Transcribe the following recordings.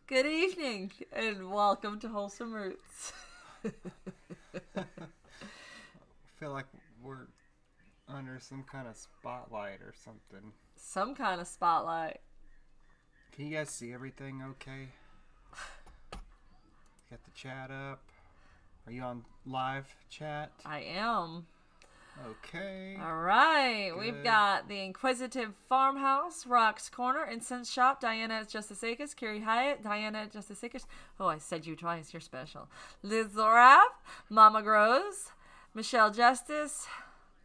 Good evening, and welcome to Wholesome Roots. I feel like we're under some kind of spotlight or something. Some kind of spotlight. Can you guys see everything okay? Got the chat up. Are you on live chat? I am. Okay. All right. Good. We've got the Inquisitive Farmhouse, Rock's Corner, Incense Shop, Diana at Justice Acres, Carrie Hyatt, Diana at Justice Acres. Oh, I said you twice. You're special. Liz Zorab, Mama Grows, Michelle Justice,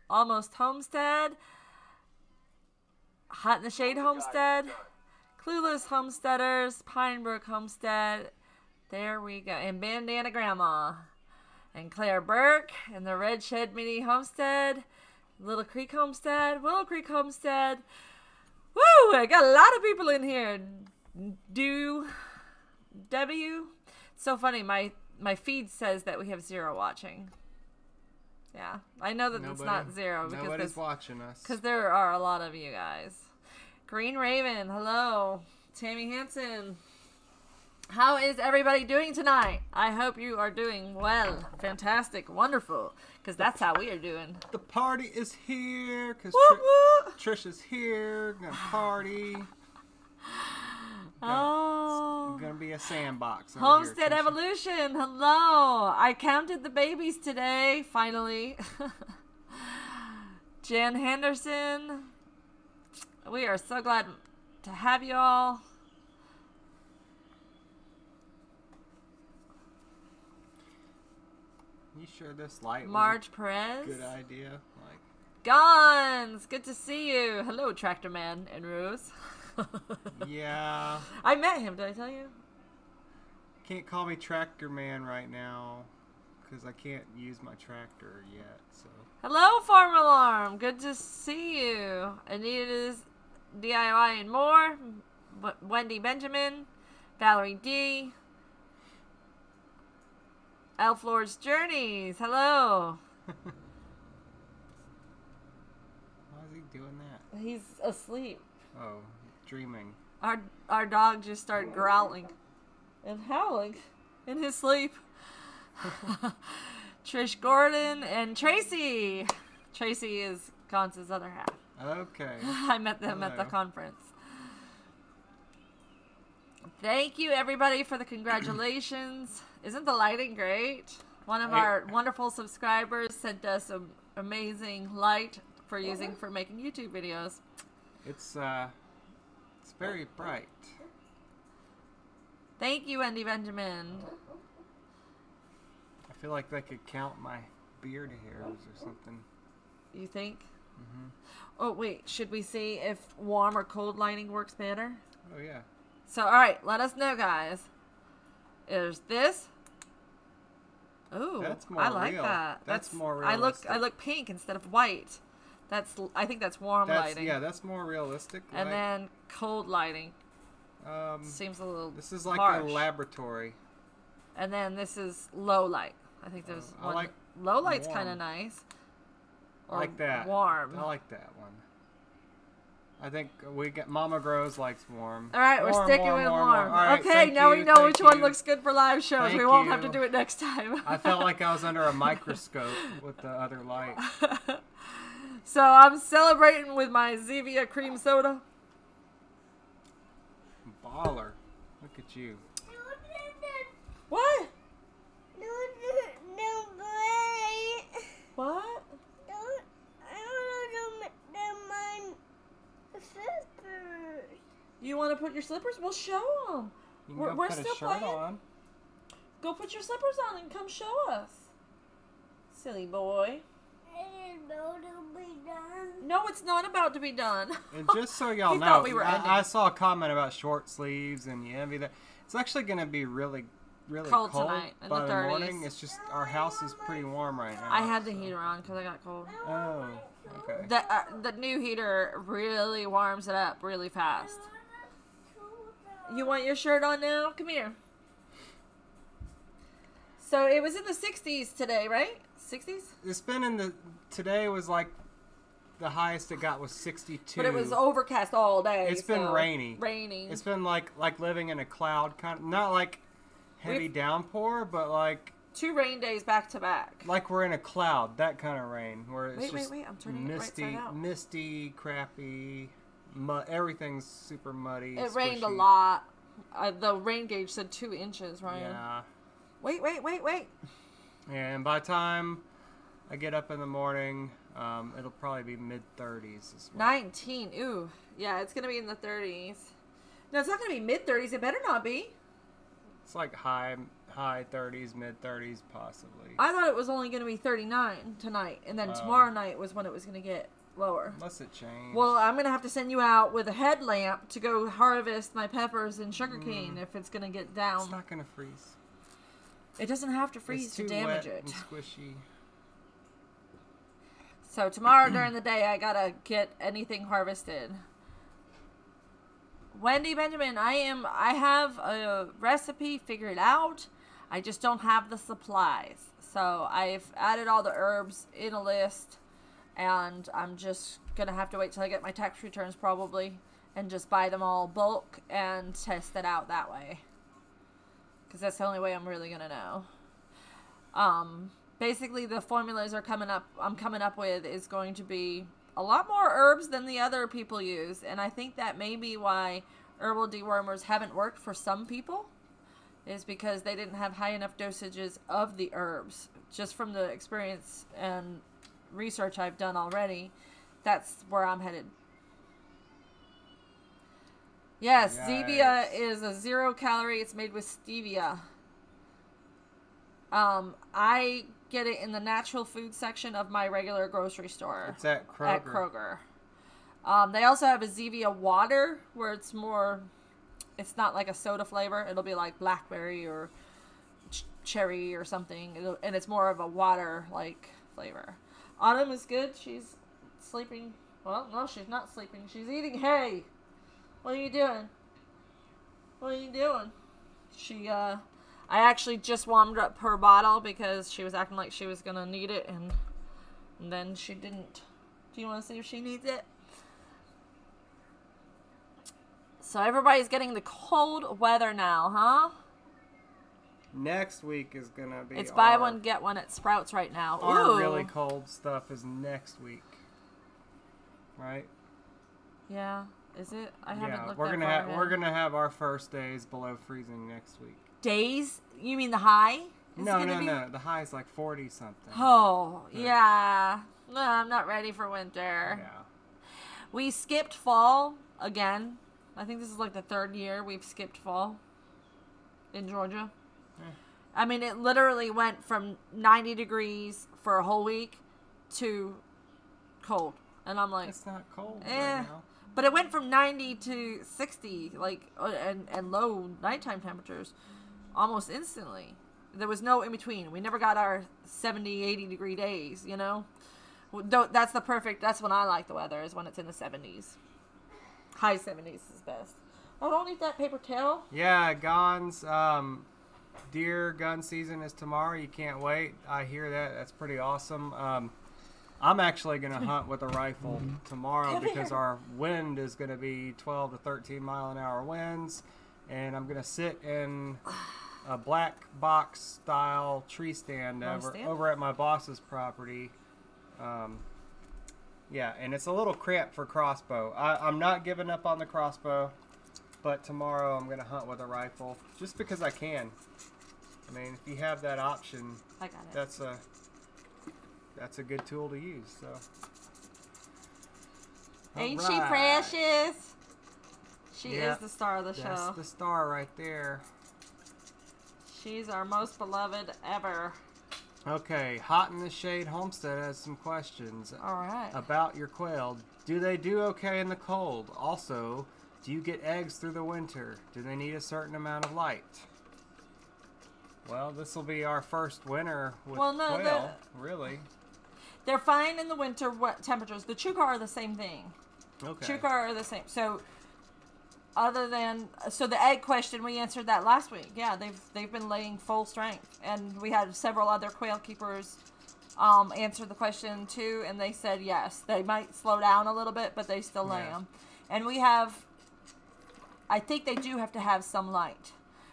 Almost Homestead, Hot in the Shade Homestead, Clueless Homesteaders, Pinebrook Homestead. There we go. And Bandana Grandma. And Claire Burke, and the Red Shed Mini Homestead, Little Creek Homestead, Willow Creek Homestead. Woo! I got a lot of people in here. W. So funny, my feed says that we have 0 watching. Yeah, I know that it's not 0 because nobody's watching us. Because there are a lot of you guys. Green Raven, hello. Tammy Hansen. How is everybody doing tonight? I hope you are doing well. Fantastic. Wonderful. Because that's how we are doing. The party is here. Because Trish is here. Gonna party. Oh. It's gonna be a sandbox. over Homestead here, Tricia. Evolution. Hello. I counted the babies today. Finally. Jan Henderson. We are so glad to have you all. You sure this light Marge was Perez. a good idea? Like, Guns. Good to see you. Hello, Tractor Man and Rose. yeah. I met him. Did I tell you? Can't call me Tractor Man right now because I can't use my tractor yet. So Hello, Farm Alarm. Good to see you. Anita's DIY and more. Wendy Benjamin. Valerie D. Elf Lord's Journeys. Hello. why is he doing that? He's asleep. Oh, dreaming. Our dog just started growling and howling in his sleep. Trish Gordon and Tracy. Tracy is Gonz's other half. Okay. I met them at the Hello. conference. Thank you, everybody, for the congratulations. Isn't the lighting great? One of our wonderful subscribers sent us an amazing light for using for making YouTube videos. It's very bright. Thank you, Wendy Benjamin. I feel like they could count my beard hairs or something. You think? Mm-hmm. Oh, wait. Should we see if warm or cold lighting works better? Oh yeah. So, all right. Let us know, guys. There's this. Ooh, That's more I like real. that. That's more I realistic. look pink instead of white. I think that's warm lighting. Yeah, that's more realistic. And like, then cold lighting seems seems a little this is like harsh. a laboratory. And then this is low light. I think there's I one. like Low light's warm. kind of nice. I Or like that. warm. I like that one. I think we get Mama Grows likes warm. All right, we're Warm, sticking warm, with warm, warm. warm. All right, Okay, thank now you, we know thank which one you. looks good for live shows. Thank We won't have to you. do it next time. I felt like I was under a microscope with the other light. So I'm celebrating with my Zevia cream soda. Baller. Look at you. What? What? You want to put your slippers? We'll show them. You can We're go put still a shirt playing. on. Go put your slippers on and come show us. Silly boy. No, it's not about to be done. And just so y'all He know, thought we were ending. I saw a comment about short sleeves and you envy that. It's actually going to be really Cold cold tonight, in by the the 30s. morning. It's just our house is pretty warm right now. I had the heater on because I got cold. Oh, okay. The new heater really warms it up really fast. You want your shirt on now? Come here. So it was in the 60s today, right? 60s? It's been in the, today was like the highest it got was 62. But it was overcast all day. It's been rainy. Raining. It's been like living in a cloud, kind of, not like heavy downpour, but like 2 rain days back to back. like we're in a cloud, that kind of rain where it's Wait, I'm turning misty, it right side out. misty, crappy, everything's super muddy. It rained a squishy. lot. The rain gauge said 2 inches, Ryan. Yeah. Wait. And by the time I get up in the morning, it'll probably be mid-30s as well. 19. Ooh. Yeah, it's going to be in the 30s. No, it's not going to be mid-30s. It better not be. It's like high 30s, mid-30s possibly. I thought it was only going to be 39 tonight. And then tomorrow night was when it was going to get lower. Unless it changed. Well, I'm going to have to send you out with a headlamp to go harvest my peppers and sugarcane if it's going to get down. It's not going to freeze. It doesn't have to freeze It's to too damage wet it. and squishy. So tomorrow during the day, I got to get anything harvested. Wendy Benjamin, I have a recipe figured out. I just don't have the supplies. So I've added all the herbs in a list. And I'm just going to have to wait till I get my tax returns probably. And just buy them all bulk and test it out that way. Because that's the only way I'm really going to know. Basically, the formulas I'm coming up with is going to be a lot more herbs than the other people use. And I think that may be why herbal dewormers haven't worked for some people. Is because they didn't have high enough dosages of the herbs. Just from the experience and research I've done already, that's where I'm headed. Yes, Zevia is a 0-calorie. It's made with stevia. I get it in the natural food section of my regular grocery store. It's at Kroger. At Kroger. They also have a Zevia water where it's more, it's not like a soda flavor. It'll be like blackberry or cherry or something. And it's more of a water-like flavor. Autumn is good. She's sleeping. Well, no, she's not sleeping. She's eating hay. What are you doing? What are you doing? I actually just warmed up her bottle because she was acting like she was going to need it, and then she didn't. Do you want to see if she needs it? So everybody's getting the cold weather now, huh? Next week is going to be It's buy one, get one at Sprouts right now. Our Ooh. really cold stuff is next week. Right? Yeah. Is it? I haven't looked we're that gonna far have ahead. we're gonna have our first days below freezing next week. Days? You mean the high? No. The high is like 40 something. Oh, yeah. No, I'm not ready for winter. Yeah. We skipped fall again. I think this is like the 3rd year we've skipped fall in Georgia. I mean, it literally went from 90 degrees for a whole week to cold. And I'm like, It's not cold right now. But it went from 90 to 60, like, and low nighttime temperatures almost instantly. There was no in between. We never got our 70, 80 degree days, you know? That's when I like the weather, is when it's in the 70s. High 70s is best. Oh, don't eat that paper towel. Yeah, Gons, deer gun season is tomorrow. You can't wait. I hear that. That's pretty awesome. I'm actually going to hunt with a rifle tomorrow because our wind is going to be 12 to 13 mile an hour winds. And I'm going to sit in a black box style tree stand over at my boss's property. Yeah, and it's a little cramped for crossbow. I'm not giving up on the crossbow, but tomorrow I'm going to hunt with a rifle just because I can. I mean, if you have that option, I got it. That's a good tool to use. So, Ain't she precious? She is the star of the show. That's the star right there. She's our most beloved ever. Okay, Hot in the Shade Homestead has some questions. All right. About your quail. Do they do okay in the cold? Also, do you get eggs through the winter? Do they need a certain amount of light? Well, this will be our first winter with quail, really. They're fine in the winter temperatures. The Chukar are the same thing. Okay. Chukar are the same. So, the egg question, we answered that last week. Yeah, they've been laying full strength, and we had several other quail keepers answered the question too, and they said yes. They might slow down a little bit, but they still lay them. And we have, I think they do have to have some light.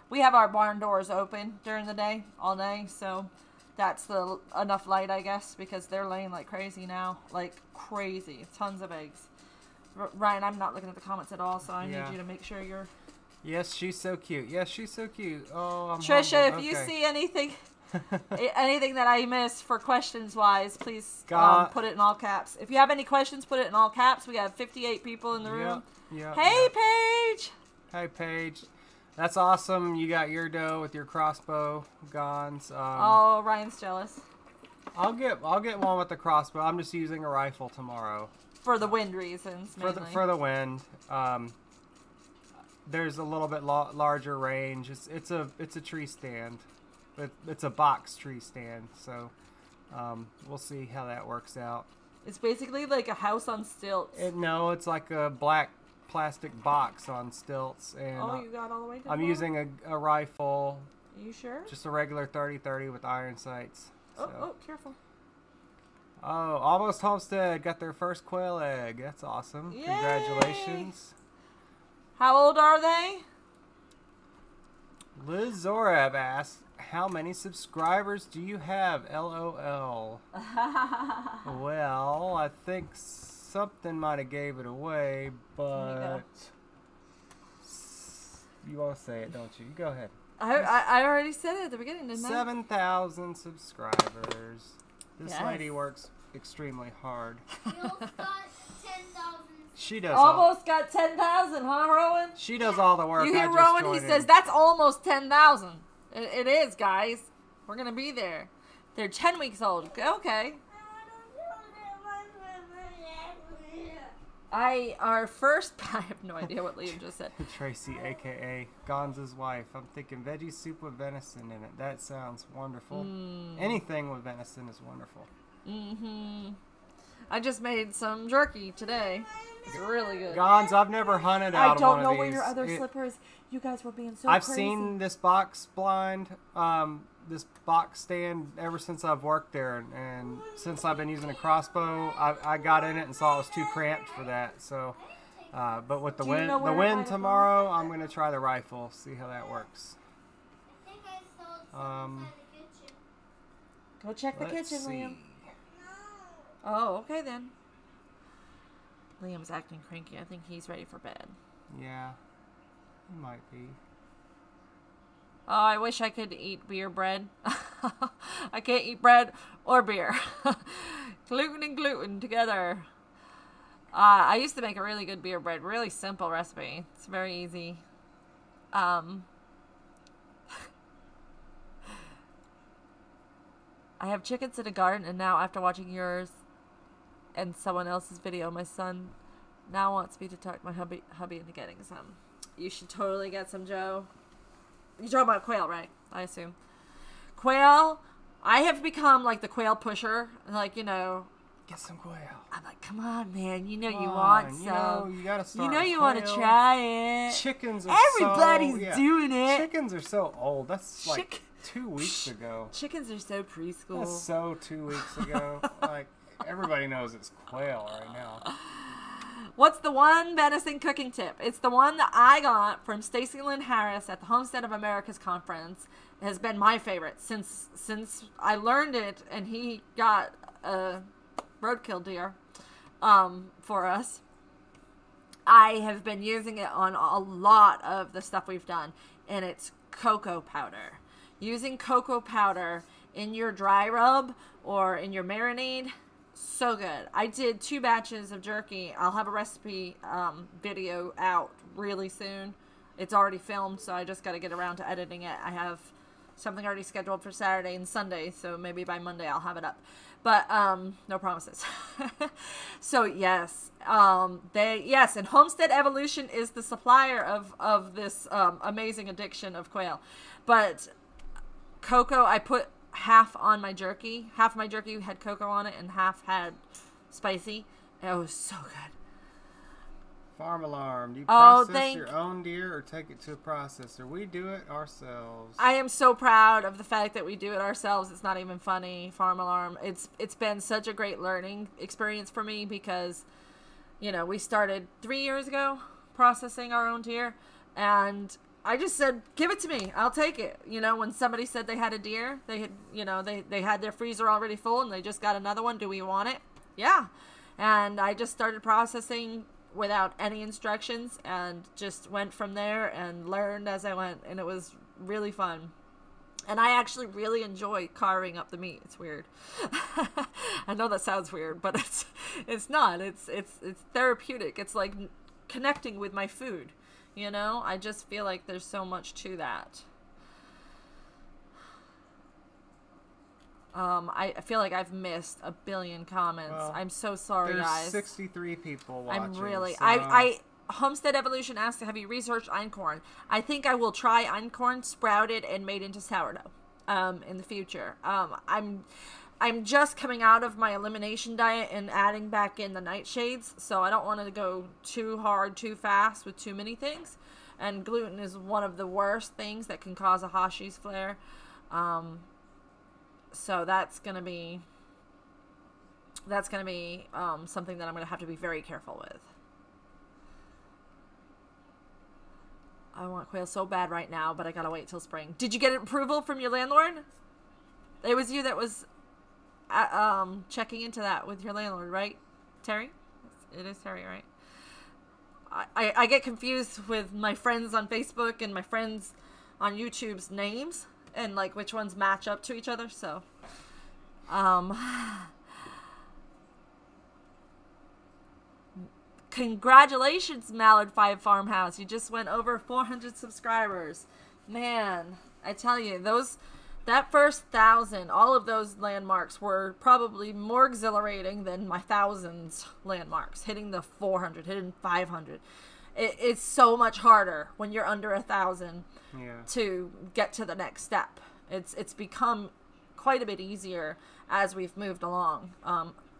We have our barn doors open during the day, all day, so that's enough light, I guess, because they're laying like crazy now. Like crazy. Tons of eggs. Ryan, I'm not looking at the comments at all, so I need you to make sure you're... Yes, she's so cute. Yes, she's so cute. Oh, I'm Trisha, humbled. if you see anything that I missed for questions-wise, please put it in all caps. If you have any questions, put it in all caps. We have 58 people in the room. Hey, Paige! Hey, Paige. That's awesome. You got your doe with your crossbow guns. Oh, Ryan's jealous. I'll get one with the crossbow. I'm just using a rifle tomorrow. For the wind reasons, mainly. For the wind. There's a little bit larger range. It's a tree stand. It's a box tree stand. So we'll see how that works out. It's basically like a house on stilts. No, it's like a black plastic box on stilts. And you got all the way to the I'm bottom? using a rifle. Are you sure? Just a regular 30-30 with iron sights. Oh, careful. Oh, Almost Homestead got their first quail egg. That's awesome. Yay! Congratulations. How old are they? Liz Zorab asks, how many subscribers do you have? LOL. Well, I think something might have gave it away, but you want to say it, don't you? Go ahead. I already said it at the beginning, didn't I? 7,000 subscribers. This lady works extremely hard. You almost got 10,000. She does almost got 10,000, huh, Rowan? She does all the work. You hear Rowan? He says that's almost 10,000. It is, guys. We're gonna be there. They're 10 weeks old. Okay. I have no idea what Liam just said. Tracy, aka Gonza's wife. I'm thinking veggie soup with venison in it. That sounds wonderful. Anything with venison is wonderful. I just made some jerky today. It's really good. Gonz, I've never hunted out of one of these. I don't know where your other slipper is. You guys were being so I've crazy. seen this box blind, this box stand ever since I've worked there, and since I've been using a crossbow, I got in it and saw it was too cramped for that. So, but with the wind tomorrow, I'm gonna try the rifle, see how that works. I think I saw something in the kitchen. Go check the kitchen, Liam. No. Oh, okay then. Liam's acting cranky. I think he's ready for bed. Yeah, he might be. Oh, I wish I could eat beer bread. I can't eat bread or beer. Gluten and gluten together. I used to make a really good beer bread. Really simple recipe. It's very easy. I have chickens in a garden, and now after watching yours and someone else's video, my son now wants me to talk my hubby into getting some. You should totally get some, Joe. You're talking about quail, right? I assume. Quail, I have become like the quail pusher. Like, you know. Get some quail. I'm like, come on, man. You know you want some. You gotta start. You know you want to try it. Chickens are Everybody's doing it. Chickens are so old. That's like 2 weeks ago. Chickens are so preschool. That's so 2 weeks ago. Like, everybody knows it's quail right now. What's the one venison cooking tip? It's the one that I got from Stacy Lynn Harris at the Homestead of America's conference. It has been my favorite since I learned it, and he got a roadkill deer for us. I have been using it on a lot of the stuff we've done, and it's cocoa powder. Using cocoa powder in your dry rub or in your marinade, so good. I did 2 batches of jerky. I'll have a recipe video out really soon. It's already filmed, so I just got to get around to editing it. I have something already scheduled for Saturday and Sunday, so maybe by Monday I'll have it up. But no promises. So yes, and Homestead Evolution is the supplier of this amazing addiction of quail. But cocoa, I put half on my jerky. Half my jerky had cocoa on it and half had spicy. It was so good. Farm Alarm. Do you Oh, process your own deer or take it to a processor? We do it ourselves. I am so proud of the fact that we do it ourselves. It's not even funny. Farm Alarm. It's been such a great learning experience for me because, you know, we started 3 years ago processing our own deer, and I just said, give it to me. I'll take it. You know, when somebody said they had a deer, they had, you know, they had their freezer already full and they just got another one. Do we want it? Yeah. And I just started processing without any instructions and just went from there and learned as I went, and it was really fun. And I actually really enjoy carving up the meat. It's weird. I know that sounds weird, but it's not. It's therapeutic. It's like connecting with my food. You know, I just feel like there's so much to that. I feel like I've missed a billion comments. Well, I'm so sorry, there's guys. 63 people watching. I'm really... So. I Homestead Evolution asked, have you researched einkorn? I think I will try einkorn sprouted and made into sourdough in the future. I'm just coming out of my elimination diet and adding back in the nightshades, so I don't want to go too hard, too fast with too many things. And gluten is one of the worst things that can cause a Hashi's flare. So that's gonna be something that I'm gonna have to be very careful with. I want quail so bad right now, but I gotta wait till spring. Did you get approval from your landlord? It was you that was checking into that with your landlord, right, Terry? It is Terry, right? I get confused with my friends on Facebook and my friends on YouTube's names and like which ones match up to each other. So, congratulations, Mallard 5 Farmhouse. You just went over 400 subscribers. Man, I tell you, that first 1,000, all of those landmarks were probably more exhilarating than my thousands landmarks. Hitting the 400, hitting 500. It's so much harder when you're under 1,000 to get to the next step. It's become quite a bit easier as we've moved along.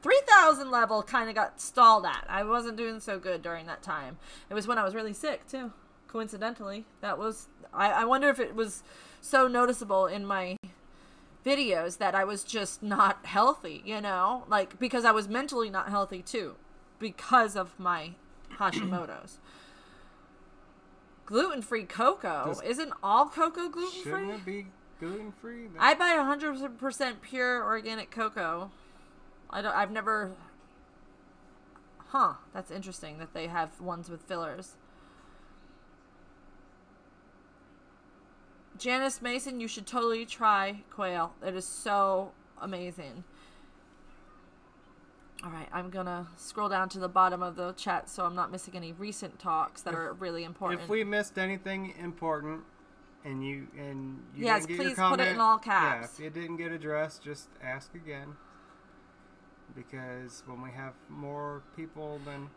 3,000 level kind of got stalled at. I wasn't doing so good during that time. It was when I was really sick too. Coincidentally, that was. I wonder if it was so noticeable in my videos that I was just not healthy. You know, like because I was mentally not healthy too, because of my Hashimoto's. Gluten-free cocoa. Isn't all cocoa gluten-free? Shouldn't it be gluten-free? I buy 100% pure organic cocoa. I've never... Huh. That's interesting that they have ones with fillers. Janice Mason, you should totally try quail. It is so amazing. Alright, I'm gonna scroll down to the bottom of the chat so I'm not missing any recent talks that are really important. If we missed anything important and you yes, didn't get please your comment, put it in all caps. Yeah, if it didn't get addressed, just ask again. Because when we have more people than...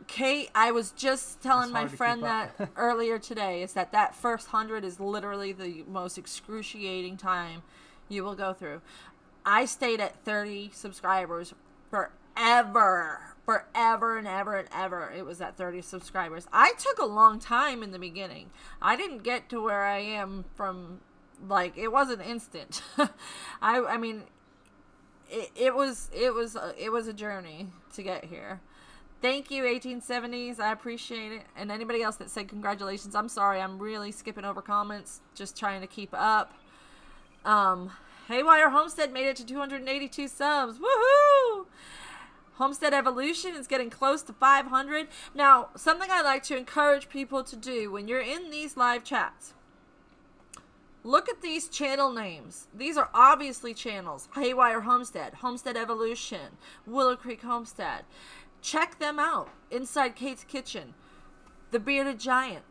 Kate, I was just telling my friend that earlier today, is that first 100 is literally the most excruciating time you will go through. I stayed at 30 subscribers forever and ever. It was at 30 subscribers. I took a long time in the beginning. I didn't get to where I am from, like, it wasn't instant. I mean, it was a journey to get here. Thank you, 1870s. I appreciate it. And anybody else that said congratulations, I'm sorry. I'm really skipping over comments, just trying to keep up. Haywire Homestead made it to 282 subs. Woohoo! Homestead Evolution is getting close to 500. Now, something I like to encourage people to do when you're in these live chats, look at these channel names. These are obviously channels. Haywire Homestead, Homestead Evolution, Willow Creek Homestead. Check them out. Inside Kate's Kitchen, The Bearded Giant.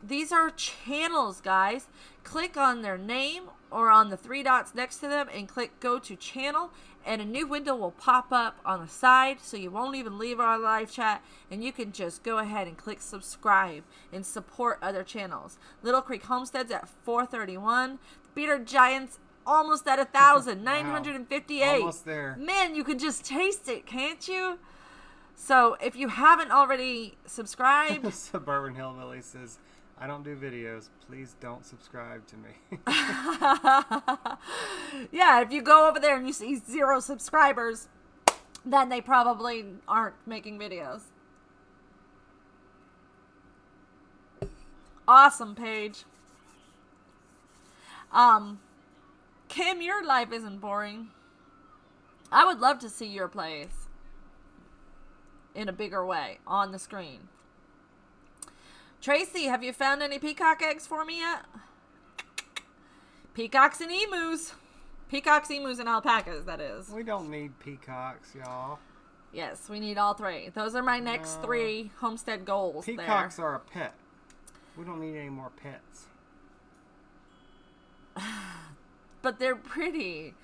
These are channels, guys. Click on their name or on the 3 dots next to them and click go to channel, and a new window will pop up on the side, so you won't even leave our live chat, and you can just go ahead and click subscribe and support other channels. Little Creek Homestead's at 431. The Bearded Giant's almost at 1,000, 958. Almost there. Man, you can just taste it, can't you? So if you haven't already subscribed, Suburban Hillbilly says, I don't do videos. Please don't subscribe to me. yeah, if you go over there and you see 0 subscribers, then they probably aren't making videos. Awesome, Paige. Kim, your life isn't boring. I would love to see your plays in a bigger way on the screen. Tracy, have you found any peacock eggs for me yet? Peacocks and emus. Peacocks, emus, and alpacas, that is. We don't need peacocks, y'all. Yes, we need all 3. Those are my next 3 homestead goals. Peacocks are a pet. We don't need any more pets. But they're pretty.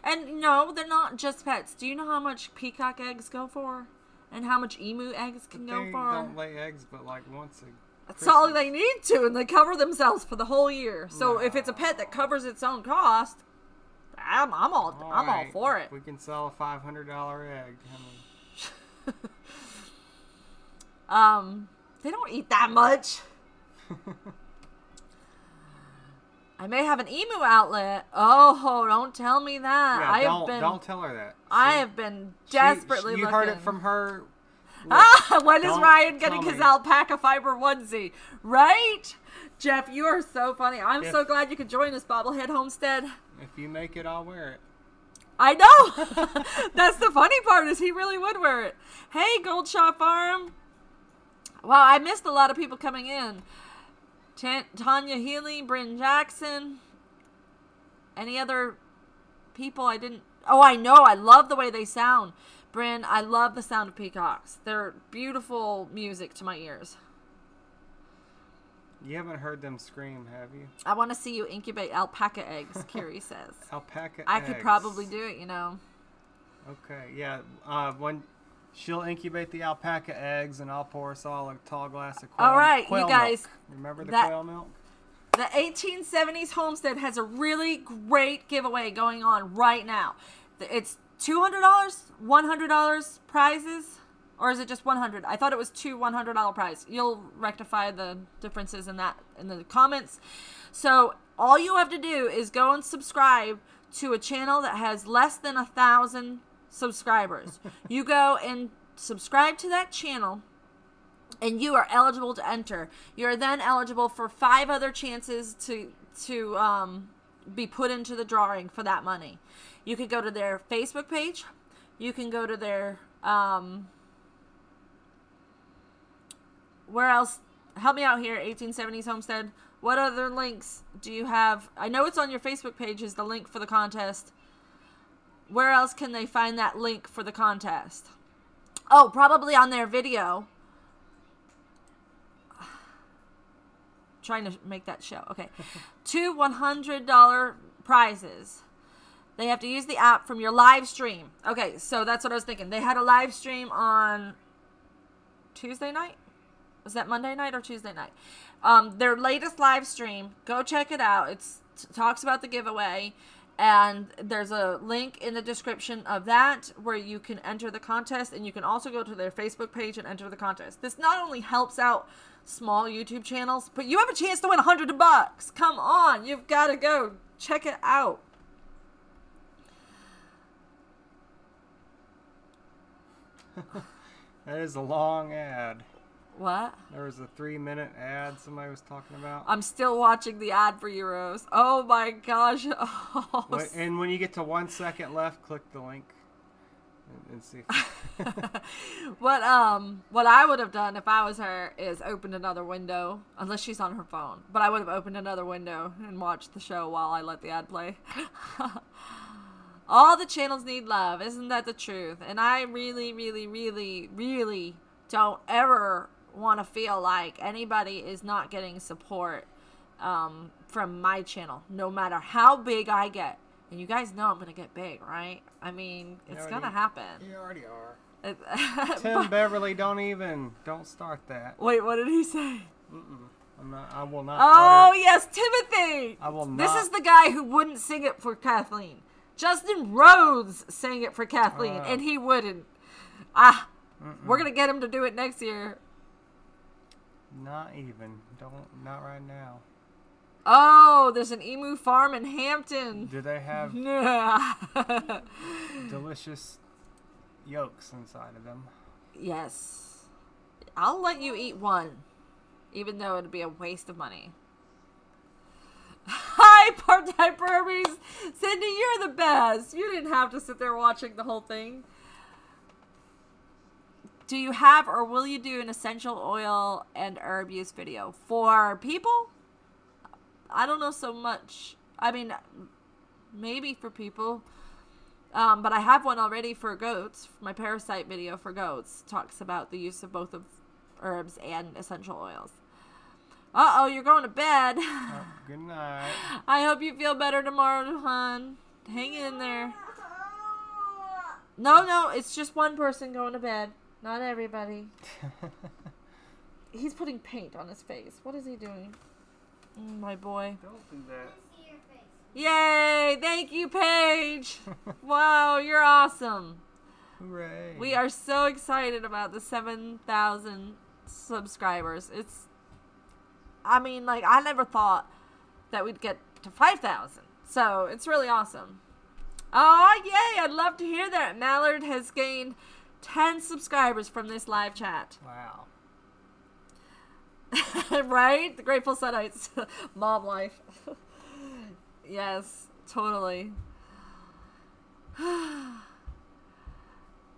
And no, they're not just pets. Do you know how much peacock eggs go for? And how much emu eggs can go for? They don't lay eggs but like once a That's all they need to, and they cover themselves for the whole year. So if it's a pet that covers its own cost, I'm all for it. We can sell a $500 egg. They don't eat that much. I may have an emu outlet. Oh, don't tell me that. Yeah, don't tell her that. I have been desperately looking. You heard it from her. When is Ryan getting his alpaca fiber onesie? Right? Jeff, you are so funny. I'm so glad you could join us, Bobblehead Homestead. If you make it, I'll wear it. I know. That's the funny part, is he really would wear it. Hey, Gold Shop Farm. Wow, I missed a lot of people coming in. Tanya Healy, Bryn Jackson. Any other people I didn't... Oh, I know. I love the way they sound. Bryn, I love the sound of peacocks. They're beautiful music to my ears. You haven't heard them scream, have you? I want to see you incubate alpaca eggs, Kiri says. Alpaca I eggs. could probably do it, you know. Okay, yeah. When she'll incubate the alpaca eggs, and I'll pour us all a tall glass of quail milk. All right, you guys. Milk. Remember the quail milk? The 1870s Homestead has a really great giveaway going on right now. It's $200, $100 prizes, or is it just $100? I thought it was 2 $100 prize. You'll rectify the differences in that in the comments. So all you have to do is go and subscribe to a channel that has less than 1,000 subscribers. You go and subscribe to that channel, and you are eligible to enter. You're then eligible for 5 other chances to be put into the drawing for that money. You can go to their Facebook page. You can go to their, where else? Help me out here, 1870s Homestead. What other links do you have? I know it's on your Facebook page is the link for the contest. Where else can they find that link for the contest? Oh, probably on their video. Trying to make that show. Okay. 2 $100 prizes. They have to use the app from your live stream. Okay, so that's what I was thinking. They had a live stream on Tuesday night? Was that Monday night or Tuesday night? Their latest live stream, go check it out. It talks about the giveaway, and there's a link in the description of that where you can enter the contest, and you can also go to their Facebook page and enter the contest. This not only helps out small YouTube channels, but you have a chance to win $100. Come on, you've got to go check it out. That is a long ad. What? There was a 3-minute ad somebody was talking about. I'm still watching the ad for you, Rose. Oh my gosh. Oh. And when you get to 1 second left, click the link and see. What I would have done if I was her is opened another window, unless she's on her phone. But I would have opened another window and watched the show while I let the ad play. All the channels need love. Isn't that the truth? And I really, really, really, really don't ever want to feel like anybody is not getting support from my channel, no matter how big I get. And you guys know I'm going to get big, right? I mean, it's going to happen. You already are. Tim Beverly, don't start that. Wait, what did he say? I will not. Oh, yes, Timothy. I will not. This is the guy who wouldn't sing it for Kathleen. Justin Rhodes sang it for Kathleen, and he wouldn't. We're gonna get him to do it next year. Not even. Not right now. Oh, there's an emu farm in Hampton. Do they have Yeah. delicious yolks inside of them? Yes. I'll let you eat one, even though it'd be a waste of money. Hi, part-time Burbies. Cindy, you're the best. You didn't have to sit there watching the whole thing. Do you have or will you do an essential oil and herb use video for people? I don't know so much. I mean, maybe for people. But I have one already for goats. My parasite video for goats talks about the use of both of herbs and essential oils. Uh-oh, you're going to bed. Oh, good night. I hope you feel better tomorrow, hon. Hang in there. No, it's just one person going to bed. Not everybody. He's putting paint on his face. What is he doing? My boy. Don't do that. See your face. Yay! Thank you, Paige. Wow, you're awesome. Hooray. We are so excited about the 7,000 subscribers. I never thought that we'd get to 5,000. So it's really awesome. Oh, yay! I'd love to hear that. Mallard has gained 10 subscribers from this live chat. Wow. Right? The Grateful Sunites. Mom life. Yes, totally.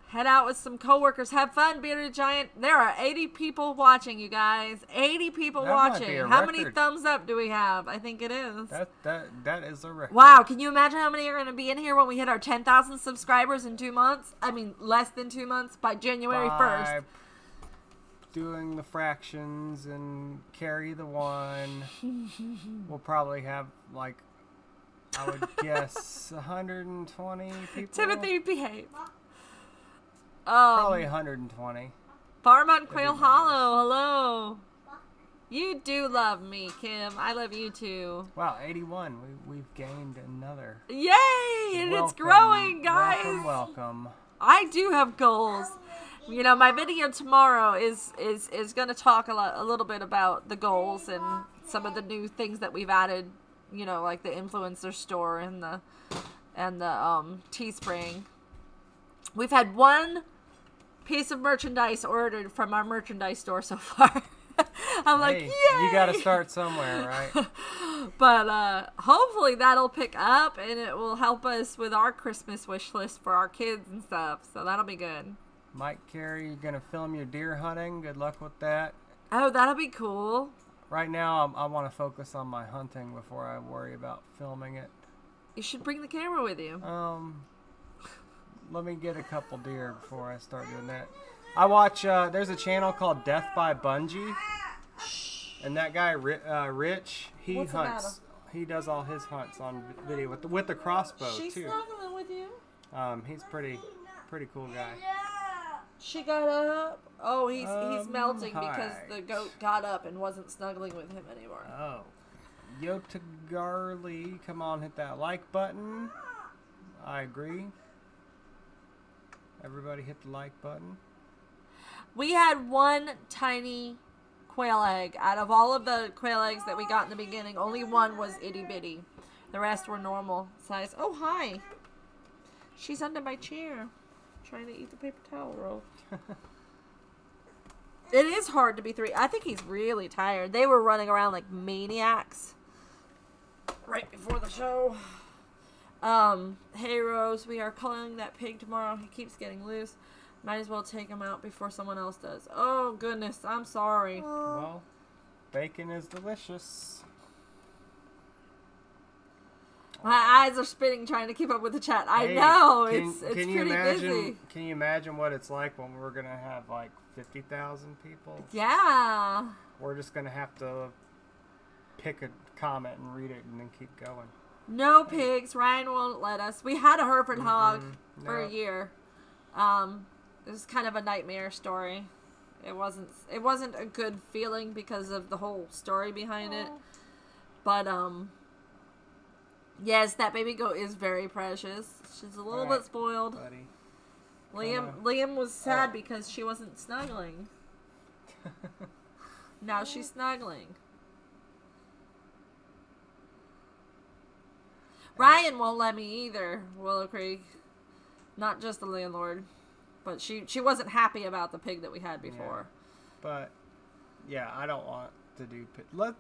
Head out with some coworkers. Have fun, Bearded Giant. There are 80 people watching, you guys. 80 people That might watching. be a How many record. thumbs up do we have? I think it is. That is a record. Wow, can you imagine how many are going to be in here when we hit our 10,000 subscribers in 2 months? I mean, less than 2 months by January 1st. Doing the fractions and carry the one. We'll probably have, like, I would guess 120 people. Timothy, behave. Probably 120. Farm on Quail nice. Hollow, hello. You do love me, Kim. I love you too. Wow, 81. We've gained another. Yay! And it's Welcome, growing, guys. Welcome. I do have goals. You know, my video tomorrow is going to talk a little bit about the goals and some of the new things that we've added. You know, like the influencer store and the Teespring. We've had one piece of merchandise ordered from our merchandise store so far. I'm like, Hey, yay! you got to start somewhere, right? But hopefully that'll pick up and it will help us with our Christmas wish list for our kids and stuff. So that'll be good. Mike Carey, you're going to film your deer hunting. Good luck with that. Oh, that'll be cool. Right now, I want to focus on my hunting before I worry about filming it. You should bring the camera with you. Let me get a couple deer before I start doing that. I watch, there's a channel called Death by Bungie. And that guy, Rich, he What's the hunts. matter? He does all his hunts on video with the crossbow, She's too. snuggling with you. He's pretty cool guy. She got up. Oh, he's melting hi. because the goat got up and wasn't snuggling with him anymore. Oh. Yotagarly, come on, hit that like button. I agree. Everybody hit the like button. We had one tiny quail egg. Out of all of the quail eggs that we got in the beginning, only one was itty bitty. The rest were normal size. Oh, hi. She's under my chair trying to eat the paper towel roll. It is hard to be 3. I think he's really tired. They were running around like maniacs right before the show. Hey Rose, we are culling that pig tomorrow. He keeps getting loose. Might as well take him out before someone else does. Oh goodness, I'm sorry. Well, bacon is delicious. My eyes are spinning trying to keep up with the chat. I Hey, know, can- it's can you pretty imagine, busy. Can you imagine what it's like when we're going to have like 50,000 people? Yeah. We're just going to have to pick a comment and read it and then keep going. No pigs. Ryan won't let us. We had a Hereford hog for a No. year. It was kind of a nightmare story. It wasn't a good feeling because of the whole story behind it. But yes, that baby goat is very precious. She's a little Alright, bit spoiled. Buddy. Liam was sad because she wasn't snuggling. Now she's snuggling. Ryan won't let me either, Willow Creek. Not just the landlord. But she wasn't happy about the pig that we had before. Yeah. But, yeah, I don't want to do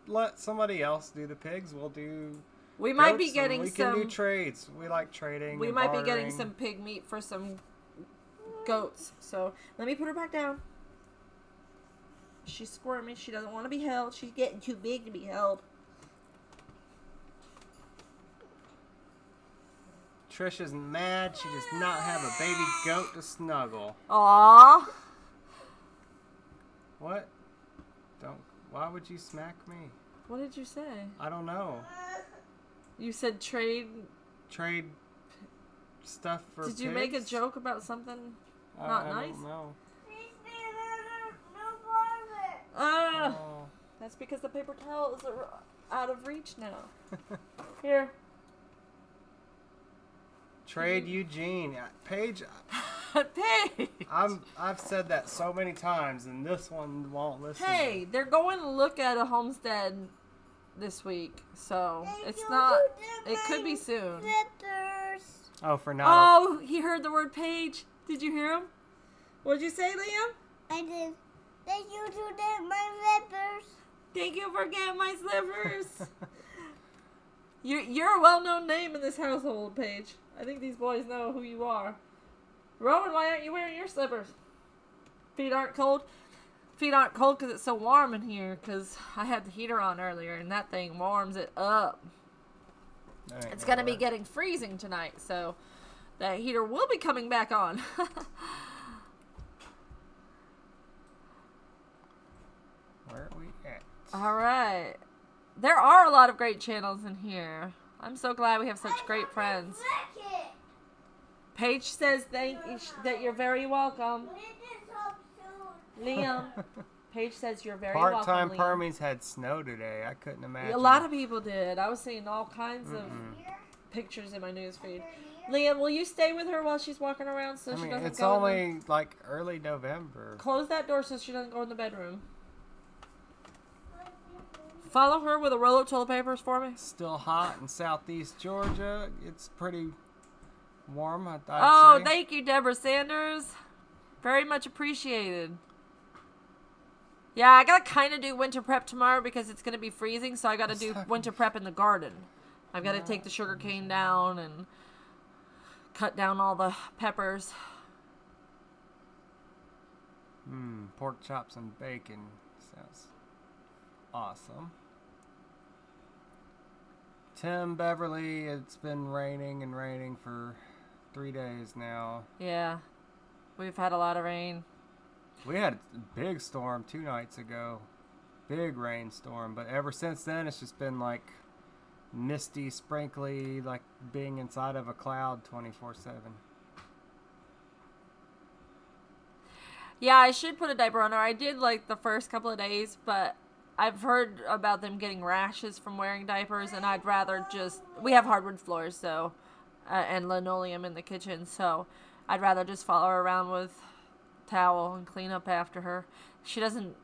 let somebody else do the pigs. We'll do We might be getting we can do trades. We like trading. We and might bartering. be getting some pig meat for some goats. So, let me put her back down. She's squirming. She doesn't want to be held. She's getting too big to be held. Trish isn't mad. She does not have a baby goat to snuggle. Aww. What? Why would you smack me? What did you say? I don't know. You said trade stuff for Did you pigs? make a joke about something not nice? I don't know. Ah, Oh. that's because the paper towels are out of reach now. Here. Trade Eugene. Paige, Hey! I've said that so many times, and this one won't listen. Hey, they're going to look at a homestead this week, so it's not. It could be soon. Oh, for now. Oh, he heard the word Paige. Did you hear him? What did you say, Liam? I did. Thank you to get my slippers. Thank you for getting my slippers. You're a well-known name in this household, Paige. I think these boys know who you are. Rowan, why aren't you wearing your slippers? Feet aren't cold? Feet aren't cold because it's so warm in here because I had the heater on earlier and that thing warms it up. It's going to be getting freezing tonight, so that heater will be coming back on. Where are we at? All right. There are a lot of great channels in here. I'm so glad we have such great friends. Paige says that you're very welcome. Liam. Paige says you're very Part-time welcome, Liam. Permies had snow today. I couldn't imagine. A lot of people did. I was seeing all kinds of pictures in my newsfeed. Liam, will you stay with her while she's walking around so she doesn't it's go only like early November. Close that door so she doesn't go in the bedroom. Follow her with a roll of toilet papers for me. Still hot in southeast Georgia. It's pretty warm, I'd Oh, say. thank you, Deborah Sanders. Very much appreciated. Yeah, I gotta kind of do winter prep tomorrow because it's gonna be freezing, so I gotta do winter prep in the garden. I've gotta take the sugar cane down and cut down all the peppers. Pork chops and bacon. Sounds awesome. Tim Beverly, it's been raining and raining for 3 days now. Yeah, we've had a lot of rain. We had a big storm 2 nights ago. Big rainstorm. But ever since then, it's just been like misty, sprinkly, like being inside of a cloud 24/7. Yeah, I should put a diaper on her. I did like the first couple of days, but I've heard about them getting rashes from wearing diapers, and I'd rather just... We have hardwood floors, so... and linoleum in the kitchen, so I'd rather just follow her around with towel and clean up after her. She doesn't,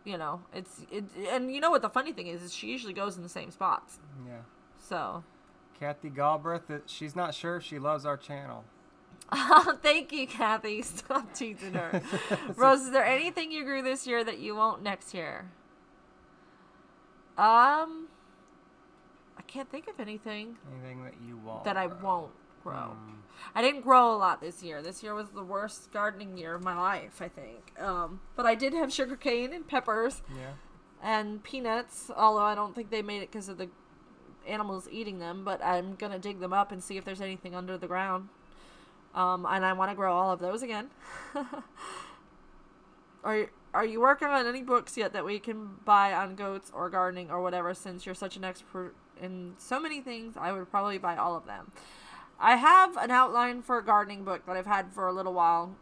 you know, and you know what the funny thing is she usually goes in the same spots. Yeah. So. Kathy Galbraith, she's not sure if she loves our channel. Thank you, Kathy. Stop teasing her. Rose, is there anything you grew this year that you won't next year? I can't think of anything. Anything that you won't. That I won't grow. I didn't grow a lot this year. This year was the worst gardening year of my life, I think. But I did have sugarcane and peppers. Yeah. And peanuts, although I don't think they made it because of the animals eating them, but I'm going to dig them up and see if there's anything under the ground. And I want to grow all of those again. Are you working on any books yet that we can buy on goats or gardening or whatever? Since you're such an expert in so many things, I would probably buy all of them. I have an outline for a gardening book that I've had for a little while.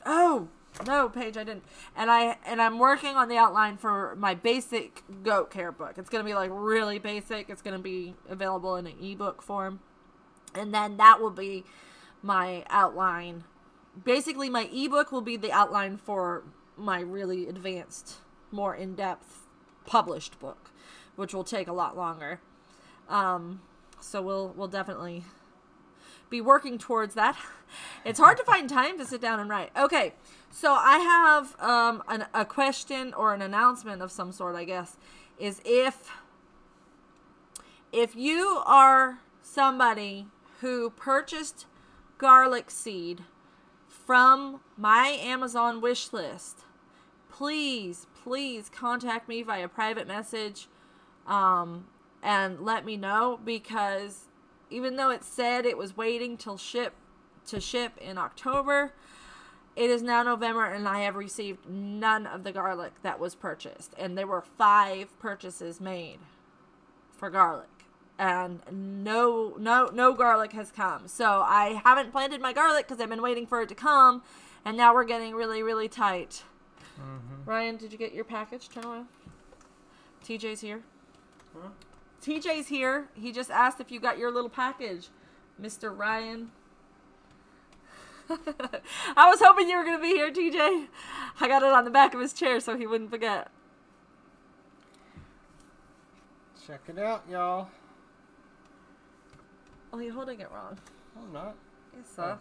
Oh no, Paige, I didn't. And I'm working on the outline for my basic goat care book. It's gonna be like really basic. It's gonna be available in an ebook form, and then that will be my outline. Basically, my ebook will be the outline for my really advanced, more in-depth published book, which will take a lot longer. So we'll definitely be working towards that. It's hard to find time to sit down and write. Okay, so I have a question or an announcement of some sort, I guess, is if you are somebody who purchased garlic seed from my Amazon wish list, please contact me via private message and let me know, because even though it said it was waiting till ship in October, it is now November and I have received none of the garlic that was purchased. And there were 5 purchases made for garlic. And no garlic has come. So I haven't planted my garlic because I've been waiting for it to come. And now we're getting really, really tight. Mm-hmm. Ryan, did you get your package? Turn around. TJ's here. Huh? TJ's here. He just asked if you got your little package, Mr. Ryan. I was hoping you were going to be here, TJ. I got it on the back of his chair so he wouldn't forget. Check it out, y'all. Oh, you're holding it wrong. I'm not. Yes, sir.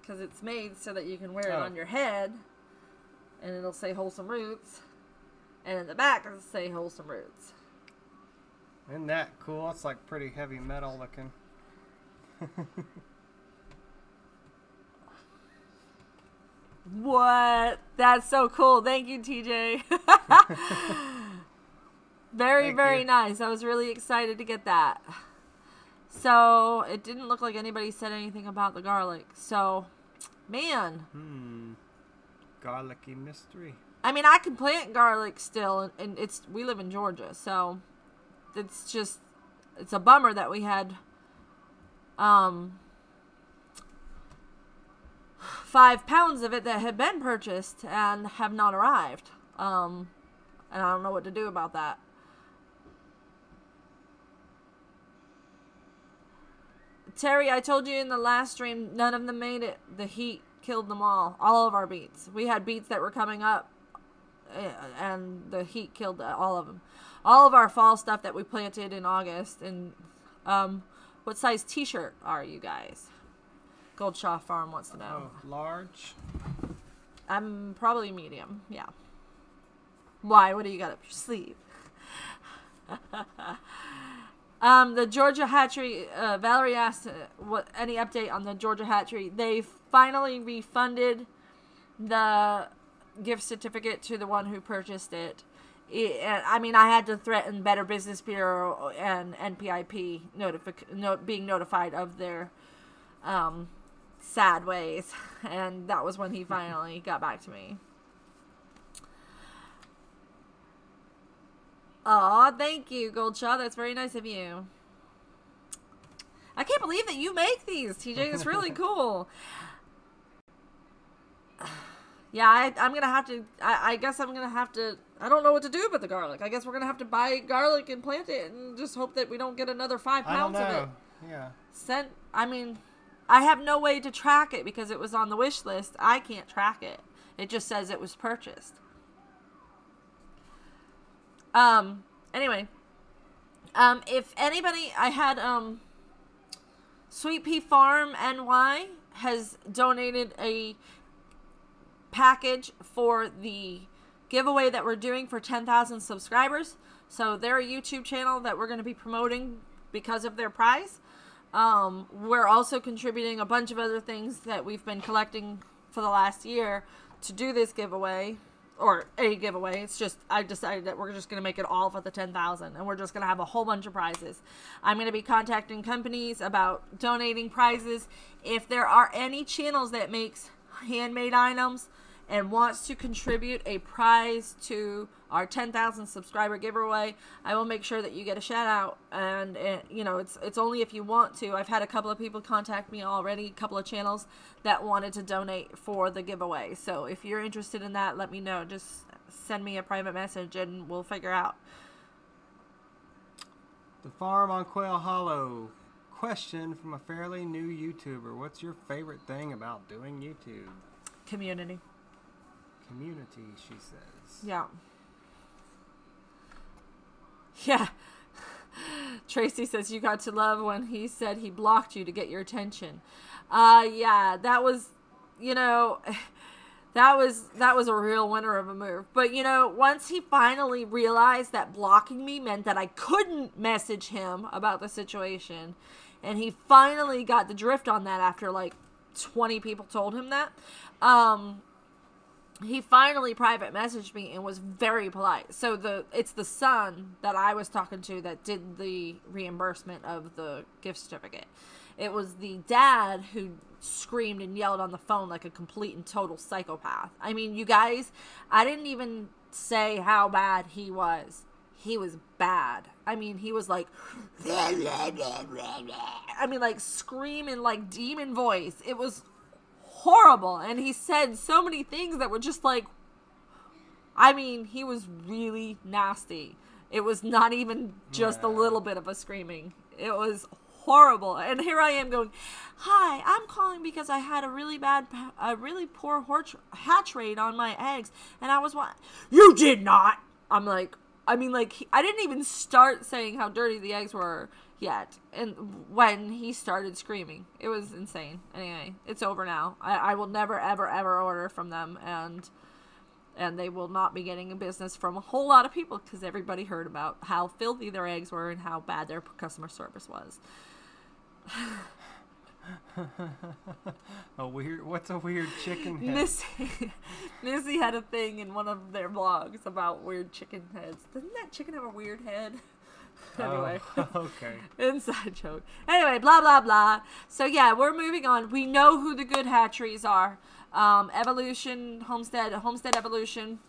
Because it's made so that you can wear it on your head, and it'll say Wholesome Roots, and in the back it'll say Wholesome Roots. Isn't that cool? It's like pretty heavy metal looking. What? That's so cool. Thank you, TJ. Very nice. I was really excited to get that. So, it didn't look like anybody said anything about the garlic. So, man. Garlicky mystery. I mean, I can plant garlic still, and we live in Georgia, so it's a bummer that we had 5 pounds of it that had been purchased and have not arrived. And I don't know what to do about that. Terry, I told you in the last stream, none of them made it. The heat killed them all. All of our beets. We had beets that were coming up, and the heat killed all of them. All of our fall stuff that we planted in August. And what size t-shirt are you guys? Goldshaw Farm wants to know. Oh, large? I'm probably medium, yeah. Why? What do you got up your sleeve? The Georgia hatchery, Valerie asked any update on the Georgia hatchery. They finally refunded the gift certificate to the one who purchased it. I mean, I had to threaten Better Business Bureau and NPIP being notified of their sad ways, and that was when he finally got back to me. Aw, thank you, Goldshaw. That's very nice of you. I can't believe that you make these, TJ. It's really cool. Yeah, I'm going to have to... I guess I'm going to have to... I don't know what to do with the garlic. I guess we're going to have to buy garlic and plant it and just hope that we don't get another 5 pounds of it. Yeah. I mean, I have no way to track it because it was on the wish list. I can't track it. It just says it was purchased. Anyway, if anybody, I had, Sweet Pea Farm NY has donated a package for the giveaway that we're doing for 10,000 subscribers. So they're a YouTube channel that we're going to be promoting because of their prize. We're also contributing a bunch of other things that we've been collecting for the last year to do this giveaway. Or a giveaway. It's just, I decided that we're just going to make it all for the 10,000. And we're just going to have a whole bunch of prizes. I'm going to be contacting companies about donating prizes. If there are any channels that makes handmade items and wants to contribute a prize to our 10,000 subscriber giveaway, I will make sure that you get a shout out. And you know, it's only if you want to. I've had a couple of people contact me already, a couple of channels that wanted to donate for the giveaway. So if you're interested in that, let me know. Just send me a private message and we'll figure out. The farm on Quail Hollow. question from a fairly new YouTuber. What's your favorite thing about doing YouTube? Community. Community, she says. Yeah. Yeah. Tracy says you got to love when he said he blocked you to get your attention. Yeah, that was, you know, that was a real winner of a move. But, you know, once he finally realized that blocking me meant that I couldn't message him about the situation, and he finally got the drift on that after like 20 people told him that, he finally private messaged me and was very polite. So it's the son that I was talking to that did the reimbursement of the gift certificate. It was the dad who screamed and yelled on the phone like a complete and total psychopath. I mean, you guys, I didn't even say how bad he was. He was bad. I mean, he was like, I mean, like screaming like demon voice. It was horrible. And he said so many things that were just like, I mean, he was really nasty. It was not even just a little bit of a screaming. It was horrible. And here I am going, hi, I'm calling because I had a really poor hatch rate on my eggs. And I was you did not. I'm like, I mean, like, I didn't even start saying how dirty the eggs were yet. And when he started screaming, it was insane. Anyway, it's over now. I will never, ever, ever order from them. And they will not be getting a business from a whole lot of people because everybody heard about how filthy their eggs were and how bad their customer service was. What's a weird chicken head? Missy had a thing in one of their vlogs about weird chicken heads. Doesn't that chicken have a weird head? Anyway. Oh, okay. Inside joke. Anyway, blah, blah, blah. So, yeah, we're moving on. We know who the good hatcheries are. Evolution, Homestead Evolution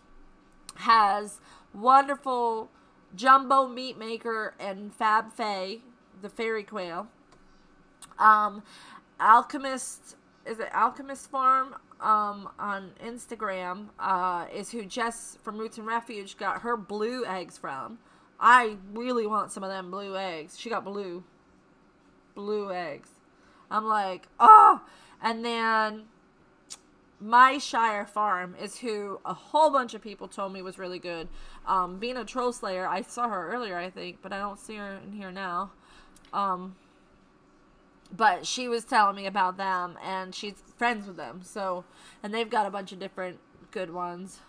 has wonderful Jumbo Meat Maker and Fab Faye, the fairy quail. Alchemist Farm on Instagram is who Jess from Roots and Refuge got her blue eggs from. I really want some of them blue eggs. She got blue eggs. I'm like, oh! And then My Shire Farm is who a whole bunch of people told me was really good. Being a Troll Slayer, I saw her earlier, I think, but I don't see her in here now. But she was telling me about them, and she's friends with them. So, and they've got a bunch of different good ones.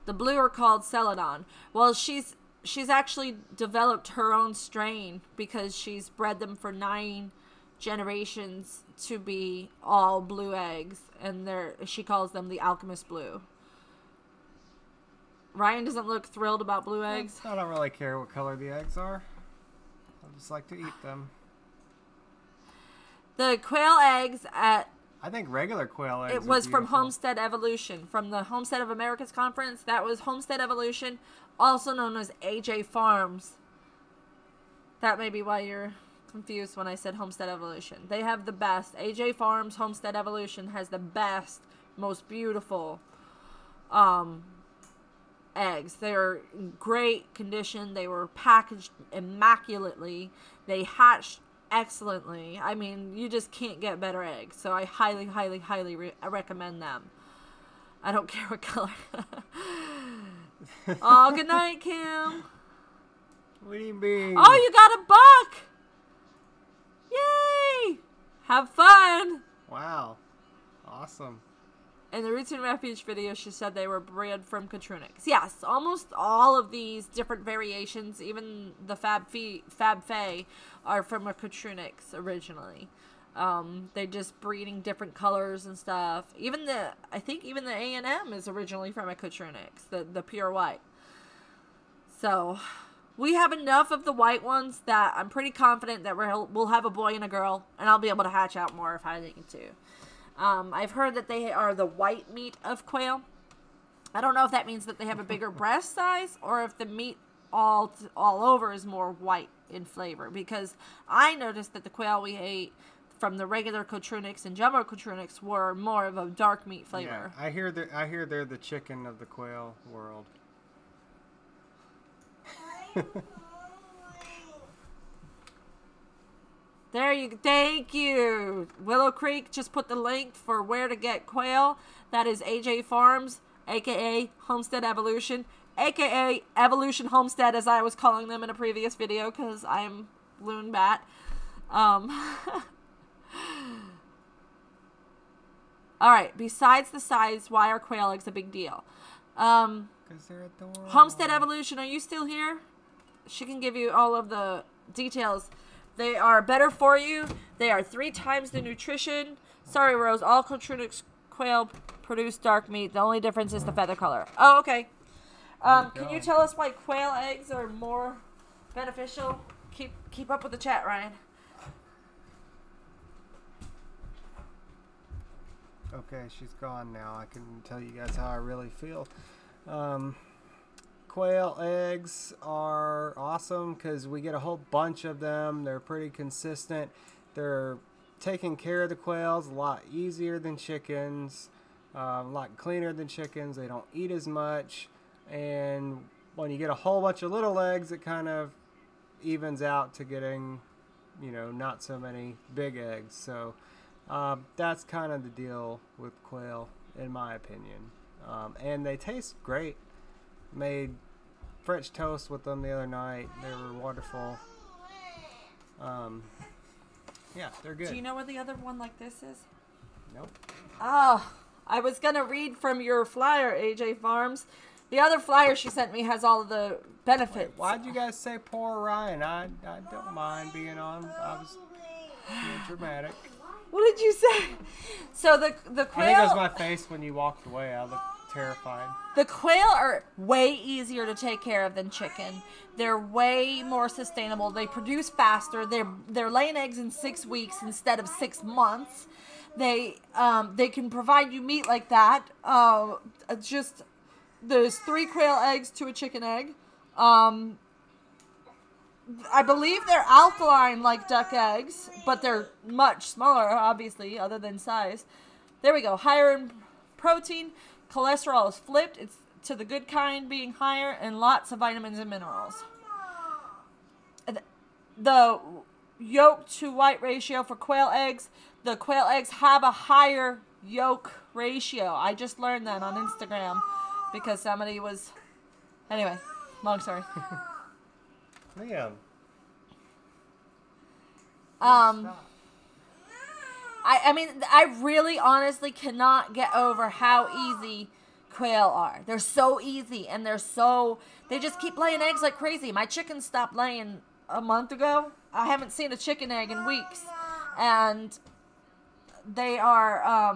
The blue are called Celadon. Well, she's actually developed her own strain because she's bred them for 9 generations to be all blue eggs, and she calls them the Alchemist Blue. Ryan doesn't look thrilled about blue eggs. I don't really care what color the eggs are. I just like to eat them. The quail eggs I think regular quail eggs. It was from Homestead Evolution, from the Homestead of Americas conference. That was Homestead Evolution, also known as AJ Farms. That may be why you're confused when I said Homestead Evolution. They have the best. AJ Farms Homestead Evolution has the best, most beautiful eggs. They're in great condition. They were packaged immaculately. They hatched excellently. I mean, you just can't get better eggs. So I highly, highly, highly recommend them. I don't care what color. Oh, good night, Kim. What do you mean? Oh, you got a buck. Yay! Have fun. Wow. Awesome. In the Roots and Refuge video, she said they were bred from Cotronix. Yes, almost all of these different variations, even the Fab Faye, are from a Cotronix originally. They're just breeding different colors and stuff. I think even the A&M is originally from a Cotronix, the pure white. So, we have enough of the white ones that I'm pretty confident that we'll have a boy and a girl, and I'll be able to hatch out more if I need to. I've heard that they are the white meat of quail. I don't know if that means that they have a bigger breast size or if the meat all over is more white in flavor. Because I noticed that the quail we ate from the regular Cotronix and Jumbo Cotronix were more of a dark meat flavor. Yeah, I hear they're the chicken of the quail world. There you go. Thank you. Willow Creek just put the link for where to get quail. That is AJ Farms, aka Homestead Evolution, aka Evolution Homestead, as I was calling them in a previous video because I'm Loon Bat. All right. Besides the size, why are quail eggs a big deal? Because they're adorable. Homestead Evolution, are you still here? She can give you all of the details. They are better for you. They are 3 times the nutrition. Sorry, Rose. All Coturnix quail produce dark meat. The only difference is the feather color. Oh, okay. Can you tell us why quail eggs are more beneficial? Keep up with the chat, Ryan. Okay, she's gone now. I can tell you guys how I really feel. Quail eggs are awesome because we get a whole bunch of them. They're pretty consistent. They're taking care of the quails a lot easier than chickens, a lot cleaner than chickens. They don't eat as much. And when you get a whole bunch of little eggs, it kind of evens out to getting, not so many big eggs. So that's kind of the deal with quail, in my opinion. And they taste great. Made French toast with them the other night. They were wonderful. Yeah, they're good. Do you know where the other one like this is? Nope. Oh, I was going to read from your flyer, AJ Farms. The other flyer she sent me has all of the benefits. Why'd you guys say poor Ryan? I don't mind being on. I was being dramatic. What did you say? So the quail... I think it was my face when you walked away. I looked terrified. The quail are way easier to take care of than chicken. They're way more sustainable. They produce faster. They're laying eggs in 6 weeks instead of 6 months. They can provide you meat like that. Just there's 3 quail eggs to a chicken egg. I believe they're alkaline like duck eggs, but they're much smaller, obviously, other than size. There we go. Higher in protein. Cholesterol is flipped. It's to the good kind being higher, and lots of vitamins and minerals. The yolk to white ratio for quail eggs. The quail eggs have a higher yolk ratio. I just learned that on Instagram because somebody was... Anyway, long story. Liam. I mean, I really honestly cannot get over how easy quail are. They're so easy, and they just keep laying eggs like crazy. My chickens stopped laying a month ago. I haven't seen a chicken egg in weeks, and they are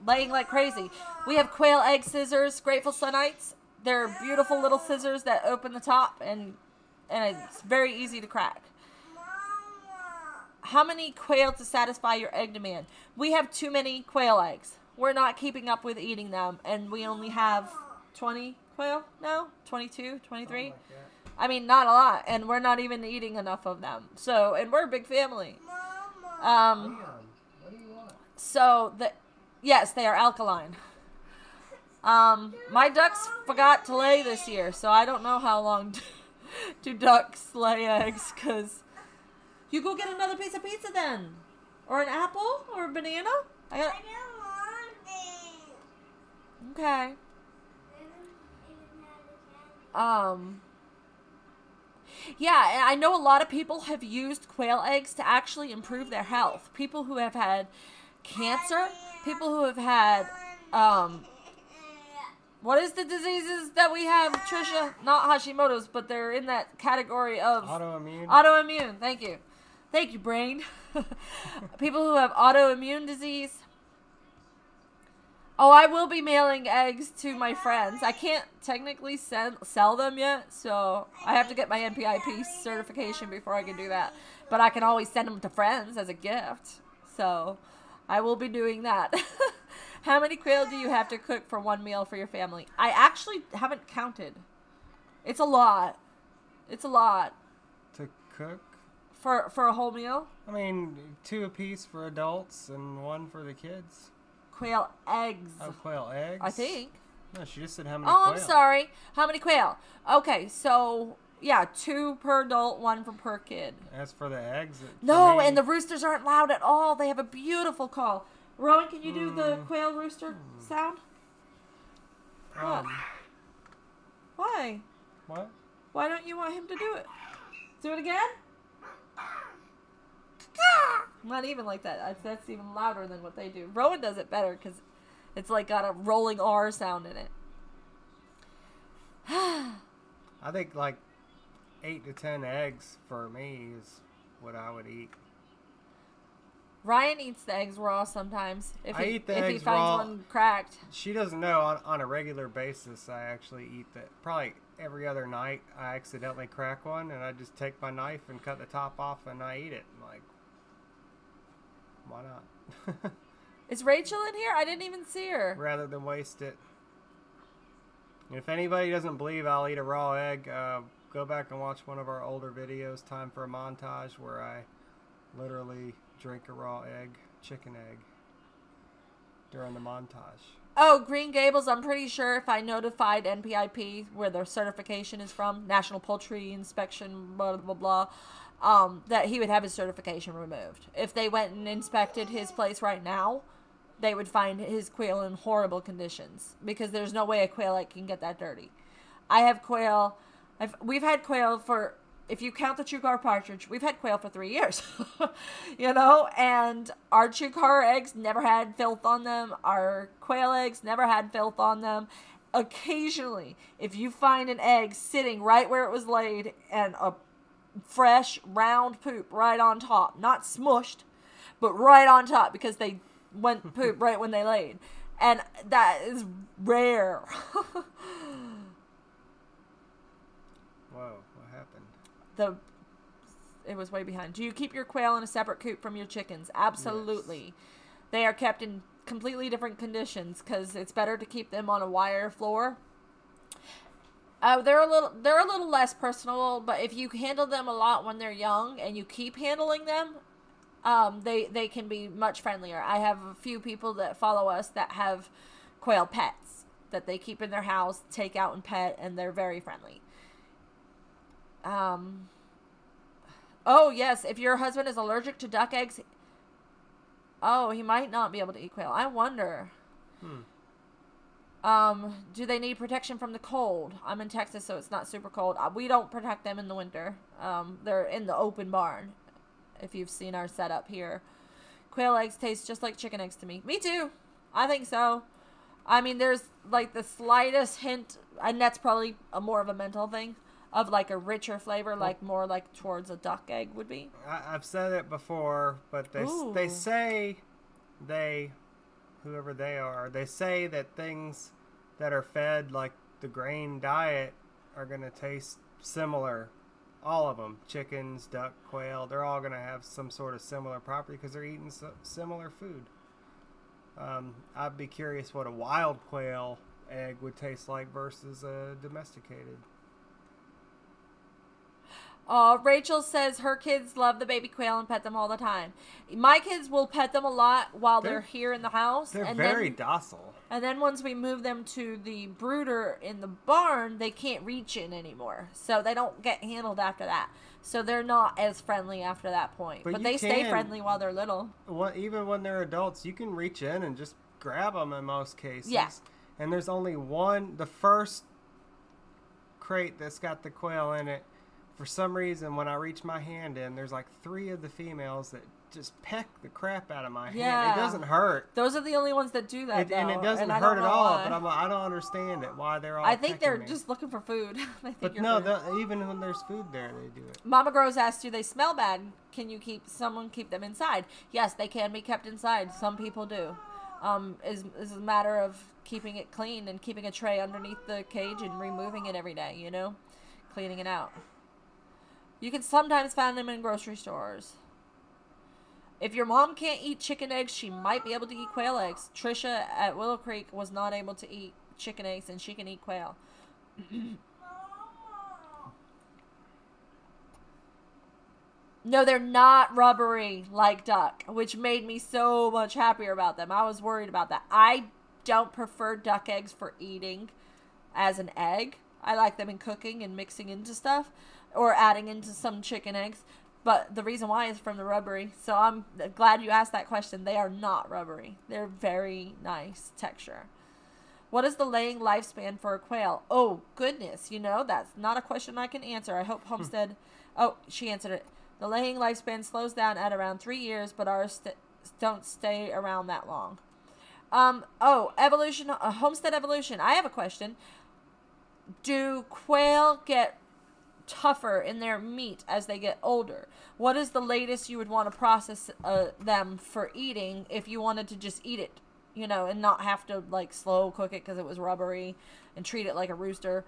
laying like crazy. We have quail egg scissors, Grateful Sunites. They're beautiful little scissors that open the top, and it's very easy to crack. How many quail to satisfy your egg demand? We have too many quail eggs. We're not keeping up with eating them, and we only have 20 quail now? 22, 23? Like I mean, not a lot, and we're not even eating enough of them. So, and we're a big family. Liam, what do you want? So, yes, they are alkaline. My ducks forgot to lay this year, so I don't know how long do ducks lay eggs, because... You go get another piece of pizza then. Or an apple? Or a banana? I don't want it. Okay. Yeah, and I know a lot of people have used quail eggs to actually improve their health. People who have had cancer, people who have had, what is the diseases that we have, Trisha? Not Hashimoto's, but they're in that category of... Autoimmune? Autoimmune, thank you. Thank you, brain. People who have autoimmune disease. Oh, I will be mailing eggs to my friends. I can't technically sell them yet, so I have to get my NPIP certification before I can do that. But I can always send them to friends as a gift. So I will be doing that. How many quail do you have to cook for one meal for your family? I actually haven't counted. It's a lot. It's a lot. To cook? For a whole meal? I mean, 2 apiece for adults and 1 for the kids. Quail eggs. Oh, quail eggs? I think. No, she just said how many Oh, quail. I'm sorry. How many quail? Okay, so Yeah, 2 per adult, 1 per kid. As for the eggs, No, and the roosters aren't loud at all. They have a beautiful call. Rowan, can you do the quail rooster sound? What? Why? What? Why don't you want him to do it? Do it again? Not even like that. That's even louder than what they do. Rowan does it better because it's like got a rolling R sound in it. I think like 8 to 10 eggs for me is what I would eat. Ryan eats the eggs raw sometimes. If I he, eat the if he eggs finds raw. one cracked. She doesn't know on a regular basis I actually eat that. Probably every other night I accidentally crack one and I just take my knife and cut the top off and I eat it. I'm like, why not? Is Rachel in here? I didn't even see her. Rather than waste it. If anybody doesn't believe I'll eat a raw egg, go back and watch one of our older videos, Time for a Montage, where I literally drink a raw egg, chicken egg, during the montage. Oh, Green Gables, I'm pretty sure if I notified NPIP, where their certification is from, National Poultry Inspection, blah, blah, blah, that he would have his certification removed. If they went and inspected his place right now, they would find his quail in horrible conditions because there's no way a quail egg can get that dirty. I have quail. We've had quail for, if you count the Chucar partridge, we've had quail for 3 years, you know, and our Chucar eggs never had filth on them. Our quail eggs never had filth on them. Occasionally, if you find an egg sitting right where it was laid and a fresh round poop right on top, not smushed, but right on top because they went poop right when they laid. And that is rare. Whoa, what happened? It was way behind. Do you keep your quail in a separate coop from your chickens? Absolutely. Yes. They are kept in completely different conditions because it's better to keep them on a wire floor. They're a little less personal, but if you handle them a lot when they're young and you keep handling them, they can be much friendlier. I have a few people that follow us that have quail pets that they keep in their house, take out and pet, and they're very friendly. Oh yes, if your husband is allergic to duck eggs, he might not be able to eat quail. I wonder. Do they need protection from the cold? I'm in Texas, so it's not super cold. We don't protect them in the winter. They're in the open barn. If you've seen our setup here. Quail eggs taste just like chicken eggs to me. Me too. I think so. I mean, there's like the slightest hint, and that's probably more of a mental thing, of like a richer flavor, like more like towards a duck egg would be. I've said it before, but they say whoever they are, they say that things that are fed like the grain diet are going to taste similar. All of them, chickens, duck, quail, they're all going to have some sort of similar property because they're eating similar food. I'd be curious what a wild quail egg would taste like versus a domesticated. Rachel says her kids love the baby quail and pet them all the time. My kids will pet them a lot while they're here in the house. They're very docile. And then once we move them to the brooder in the barn, they can't reach in anymore. So they don't get handled after that. So they're not as friendly after that point. But they stay friendly while they're little. Even when they're adults, you can reach in and just grab them in most cases. Yeah. And there's only one, the first crate that's got the quail in it. For some reason, when I reach my hand in, there's like 3 of the females that just peck the crap out of my hand. It doesn't hurt. Those are the only ones that do that, and it doesn't hurt at all. But I don't understand it. Why they're all. I think they're just looking for food. Even when there's food there, they do it. Mama Grows asked, "Do they smell bad? Can you keep them inside?" Yes, they can be kept inside. Some people do. Is a matter of keeping it clean and keeping a tray underneath the cage and removing it every day. You know, cleaning it out. You can sometimes find them in grocery stores. If your mom can't eat chicken eggs, she might be able to eat quail eggs. Trisha at Willow Creek was not able to eat chicken eggs, and she can eat quail. No, they're not rubbery like duck, which made me so much happier about them. I was worried about that. I don't prefer duck eggs for eating as an egg. I like them in cooking and mixing into stuff or adding into some chicken eggs. But the reason why is from the rubbery. So I'm glad you asked that question. They are not rubbery. They're very nice texture. What is the laying lifespan for a quail? Oh, goodness. You know, that's not a question I can answer. I hope Homestead... Oh, she answered it. The laying lifespan slows down at around 3 years, but ours don't stay around that long. Evolution, Homestead evolution. I have a question. Do quail get tougher in their meat as they get older? What is the latest you would want to process them for eating if you wanted to just eat it, you know, and not have to like slow cook it because it was rubbery and treat it like a rooster?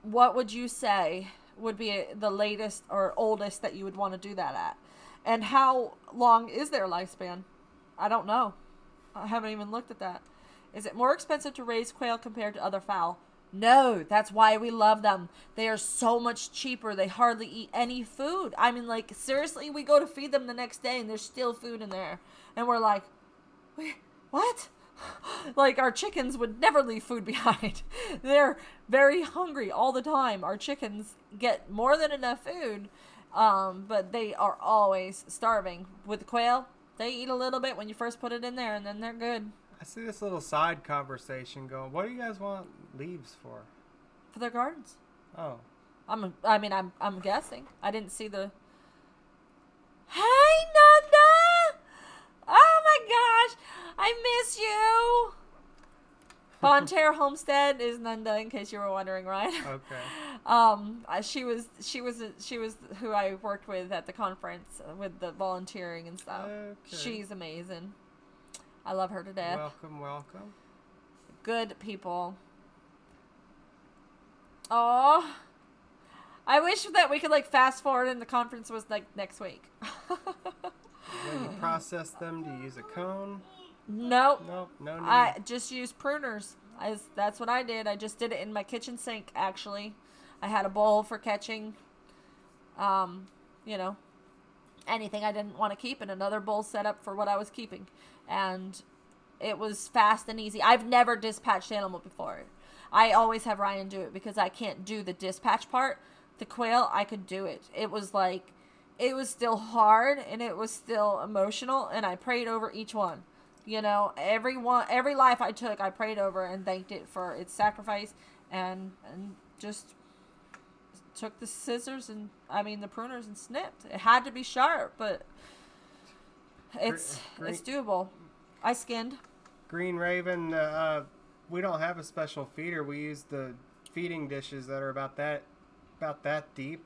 What would you say would be the latest or oldest that you would want to do that at? And how long is their lifespan? I don't know. I haven't even looked at that. Is it more expensive to raise quail compared to other fowl? No, that's why we love them. They are so much cheaper. They hardly eat any food. I mean, like, seriously, we go to feed them the next day and there's still food in there. And we're like, wait, what? Like, our chickens would never leave food behind. They're very hungry all the time. Our chickens get more than enough food, but they are always starving. With the quail, they eat a little bit when you first put it in there, and then they're good. I see this little side conversation going. What do you guys want leaves for? For their gardens. Oh. I'm guessing. I didn't see the... Hey, Nanda! Oh my gosh! I miss you! Bonterre Homestead is Nanda, in case you were wondering, right? Okay. She was who I worked with at the conference with the volunteering and stuff. Okay. She's amazing. I love her to death. Welcome. Good people. Oh, I wish that we could like fast forward and the conference was like next week. When you process them, do you use a cone? Nope. No need. I just use pruners. That's what I did. I just did it in my kitchen sink, actually. I had a bowl for catching, you know, anything I didn't want to keep, and another bowl set up for what I was keeping. And it was fast and easy. I've never dispatched animal before. I always have Ryan do it because I can't do the dispatch part. The quail, I could do it. It was like, it was still hard and it was still emotional, and I prayed over each one. You know, every life I took, I prayed over and thanked it for its sacrifice, and just took the scissors and, the pruners and snipped. It had to be sharp, but it's doable. I skinned. Green Raven, we don't have a special feeder. We use the feeding dishes that are about that deep,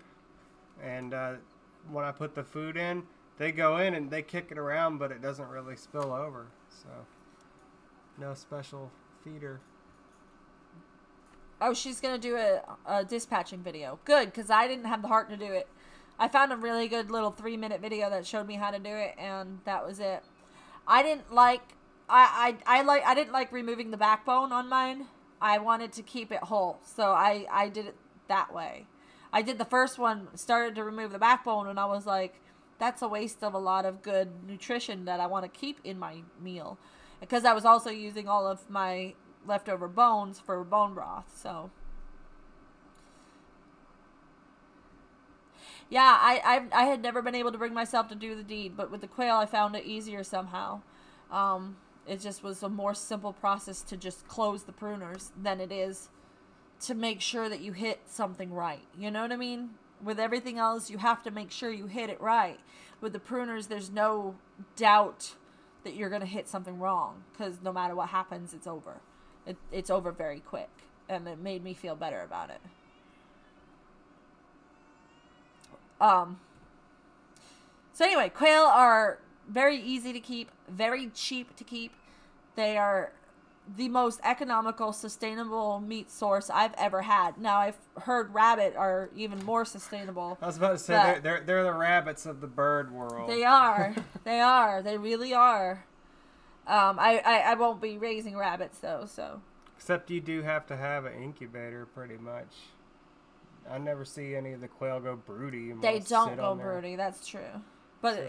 and when I put the food in, they go in and they kick it around, but it doesn't really spill over. So, no special feeder. Oh, she's going to do a dispatching video. Good, because I didn't have the heart to do it. I found a really good little 3-minute video that showed me how to do it, and that was it. I didn't like removing the backbone on mine. I wanted to keep it whole, so I did it that way. I did the first one, started to remove the backbone, and I was like, that's a waste of a lot of good nutrition that I want to keep in my meal. Because I was also using all of my leftover bones for bone broth, so. Yeah, I had never been able to bring myself to do the deed, but with the quail I found it easier somehow. It just was a more simple process to just close the pruners than it is to make sure that you hit something right. You know what I mean? With everything else, you have to make sure you hit it right. With the pruners, there's no doubt that you're going to hit something wrong, because no matter what happens, it's over. It's over very quick, and it made me feel better about it. So anyway, quail are very easy to keep, very cheap to keep. They are the most economical, sustainable meat source I've ever had. Now, I've heard rabbit are even more sustainable. I was about to say, they're the rabbits of the bird world. They are. They are. They really are. I won't be raising rabbits, though, so. Except you do have to have an incubator, pretty much. I never see any of the quail go broody. They don't go broody, that's true. But,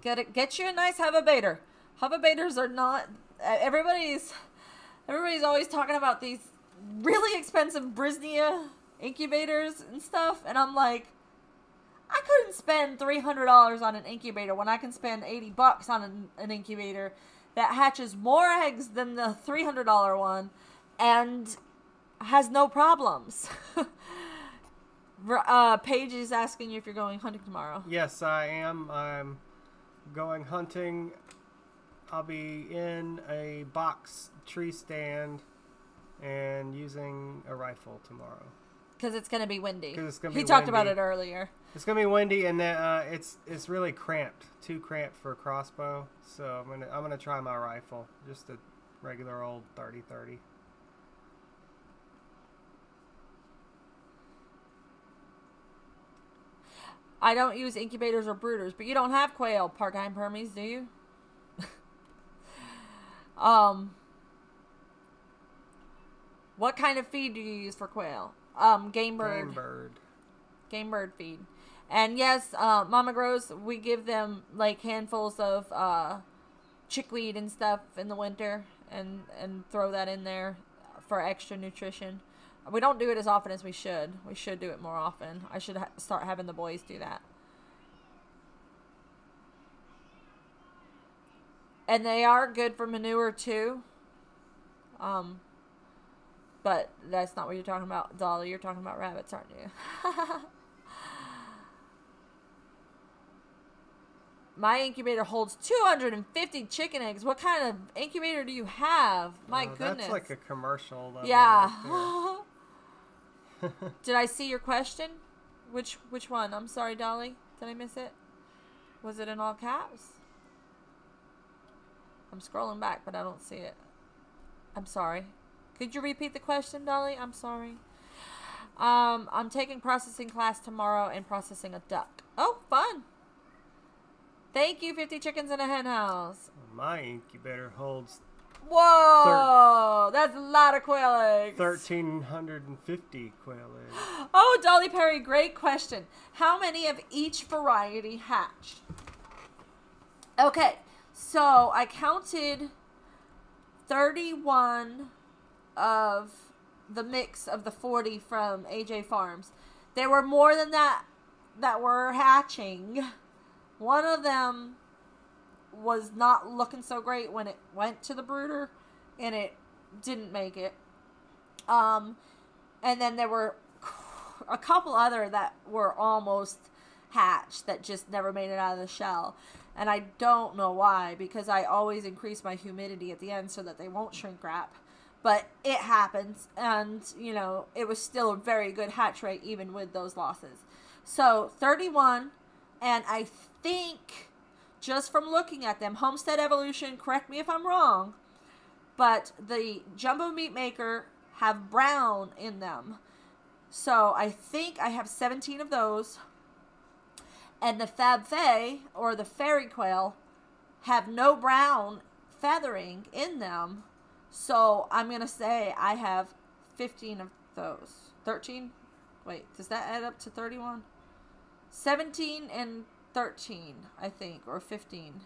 get you a nice hovabator. Hovabators are not... Everybody's always talking about these really expensive Brisnia incubators and stuff, and I'm like, I couldn't spend $300 on an incubator when I can spend $80 on an incubator that hatches more eggs than the $300 one and has no problems. Paige is asking you if you're going hunting tomorrow. Yes, I am. I'm going hunting. I'll be in a box tree stand and using a rifle tomorrow. Because it's going to be windy. He talked about it earlier. It's going to be windy, and it's really cramped. Too cramped for a crossbow. So I'm gonna try my rifle. Just a regular old 30-30. I don't use incubators or brooders, but you don't have quail part-time permies, do you? What kind of feed do you use for quail? Game bird feed. And yes, Mama Grows, we give them like handfuls of chickweed and stuff in the winter and throw that in there for extra nutrition. We don't do it as often as we should. We should do it more often. I should start having the boys do that. And they are good for manure too. But that's not what you're talking about, Dolly. You're talking about rabbits, aren't you? My incubator holds 250 chicken eggs. What kind of incubator do you have? My goodness. That's like a commercial level. Yeah. Right Did I see your question? Which one? I'm sorry, Dolly. Did I miss it? Was it in all caps? I'm scrolling back, but I don't see it. I'm sorry. Could you repeat the question, Dolly? I'm sorry. I'm taking processing class tomorrow and processing a duck. Oh, fun. Thank you, 50 chickens in a hen house. My incubator holds... Whoa! That's a lot of quail eggs. 1,350 quail eggs. Oh, Dolly Perry, great question. How many of each variety hatch? Okay, so I counted 31 of the mix of the 40 from AJ Farms. There were more than that were hatching. One of them was not looking so great when it went to the brooder, and it didn't make it. And then there were a couple other that were almost hatched that just never made it out of the shell. And I don't know why, because I always increase my humidity at the end so that they won't shrink wrap. But it happens, and, you know, it was still a very good hatch rate even with those losses. So, 31, and I think... just from looking at them, Homestead Evolution, correct me if I'm wrong, but the Jumbo Meat Maker have brown in them. So I think I have 17 of those. And the Fab Fae, or the Fairy Quail, have no brown feathering in them. So I'm going to say I have 15 of those. 13? Wait, does that add up to 31? 17 and 13, I think, or 15.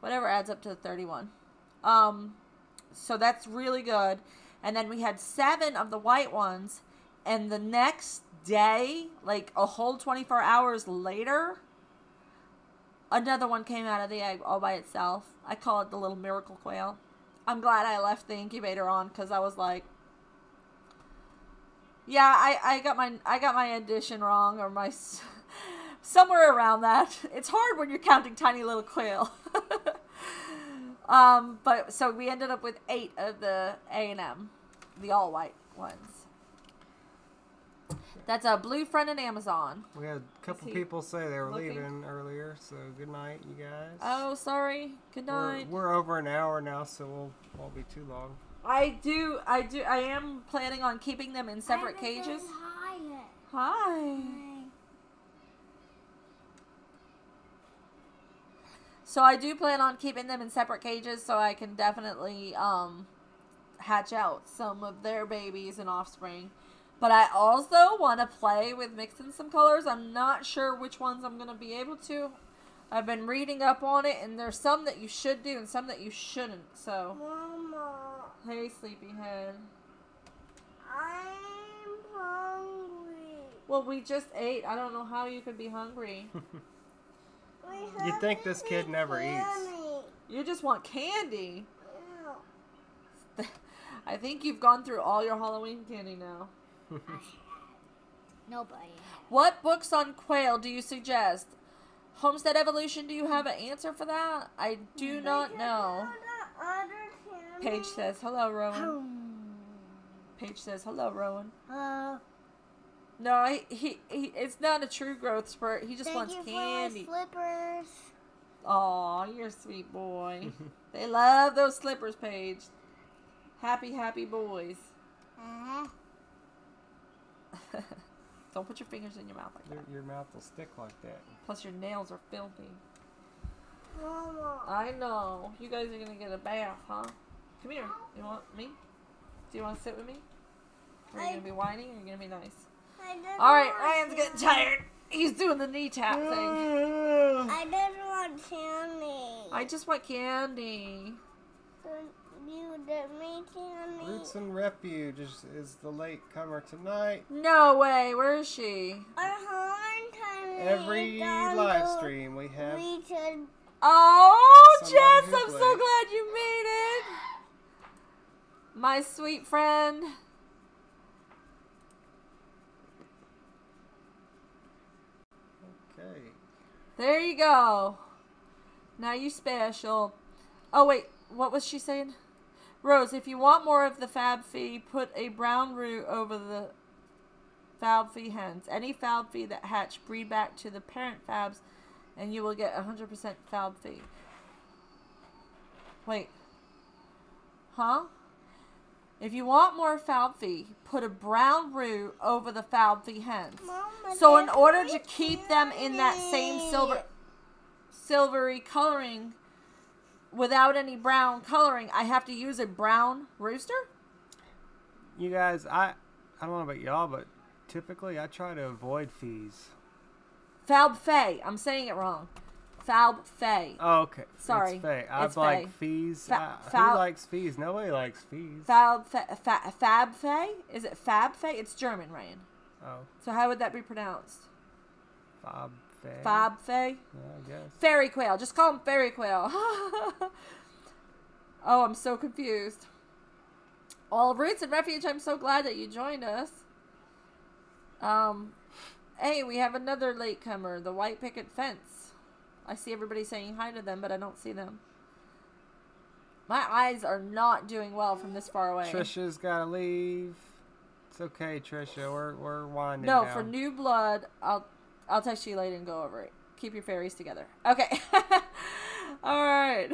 Whatever adds up to 31. So that's really good. And then we had 7 of the white ones. And the next day, like a whole 24 hours later, another one came out of the egg all by itself. I call it the little miracle quail. I'm glad I left the incubator on, because I was like, yeah, I got my addition wrong, or my... somewhere around that. It's hard when you're counting tiny little quail. But so we ended up with 8 of the A&M, the all white ones. That's a blue fronted Amazon. We had a couple people say they were leaving earlier, so good night, you guys. Oh, sorry. Good night. We're over an hour now, so won't be too long. I am planning on keeping them in separate cages. Hi. So I do plan on keeping them in separate cages so I can definitely hatch out some of their babies and offspring. But I also want to play with mixing some colors. I'm not sure which ones I'm going to be able to. I've been reading up on it, and there's some that you should do and some that you shouldn't. So, Mama. hey, sleepyhead. I'm hungry. Well, we just ate. I don't know how you could be hungry. You'd think this kid never eats. You just want candy. Ew. I think you've gone through all your Halloween candy now. Nobody. What books on quail do you suggest? Homestead Evolution, do you have an answer for that? I do not know. Paige says, hello, Rowan. Paige says, hello, Rowan. No, he it's not a true growth spurt. He just wants candy. For my slippers. Aw, you're a sweet boy. They love those slippers, Paige. Happy, happy boys. Don't put your fingers in your mouth like that. Your mouth will stick like that. Plus your nails are filthy. Mama. I know. You guys are going to get a bath, huh? Come here. You want me? Do you want to sit with me? Are you going to be whining or are you going to be nice? Alright, Ryan's getting tired. He's doing the knee tap thing. I don't want candy. I just want candy. So you did me candy. Roots and Refuge is the late comer tonight. No way. Where is she? Our whole time Every live stream we have. We should. Oh, Somebody Jess, who's I'm so late. glad you made it. My sweet friend. Okay. There you go. Now you special. Oh, wait. What was she saying? Rose, if you want more of the Fab Fee, put a brown root over the Fab Fee hens. Any Fab Fee that hatch breed back to the parent Fabs, and you will get 100% Fab Fee. Wait. Huh? If you want more Fab Fee, put a brown root over the Fab Fee hens. Mama, So in there's order my to keep them in that same candy. silvery coloring without any brown coloring, I have to use a brown rooster? You guys, I don't know about y'all, but typically I try to avoid fees. Fab Fay. I'm saying it wrong. Fab Fay. Oh, okay. Sorry. It's Faye. It's I like Faye. fees. Fab- Who likes fees? Nobody likes fees. Fab Fay? Is it Fab Fay? It's German, Ryan. Oh, So how would that be pronounced? Fab Faye. Fab Fay? Yeah, I guess. Fairy quail. Just call him fairy quail. Oh, I'm so confused. All Roots and Refuge, I'm so glad that you joined us. Hey, we have another latecomer, the White Picket Fence. I see everybody saying hi to them, but I don't see them. My eyes are not doing well from this far away. Trisha's gotta leave. It's okay, Trisha. We're winding No, down. for new blood, I'll text you later and go over it. Keep your fairies together. Okay. All right.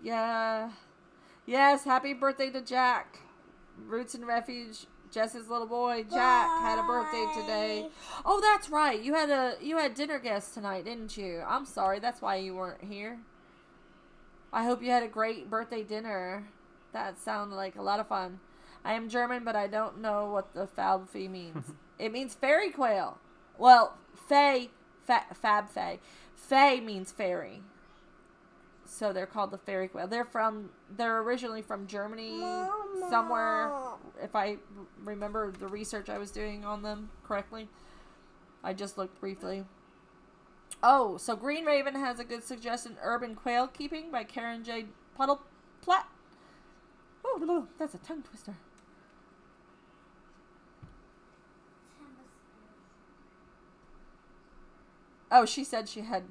Yeah. Yes, happy birthday to Jack. Roots and Refuge. Jess's little boy, Jack, had a birthday today. Oh, that's right. You had dinner guests tonight, didn't you? I'm sorry. That's why you weren't here. I hope you had a great birthday dinner. That sounded like a lot of fun. I am German, but I don't know what the Fab Fee means. It means fairy quail. Well, Fab Fay. Fay means fairy. So they're called the fairy quail. They're originally from Germany, Mama. somewhere, if I remember the research I was doing on them correctly. I just looked briefly. Oh, so Green Raven has a good suggestion, Urban Quail Keeping by Karen J. Puddle Platt. Oh, that's a tongue twister. Oh, she said she had...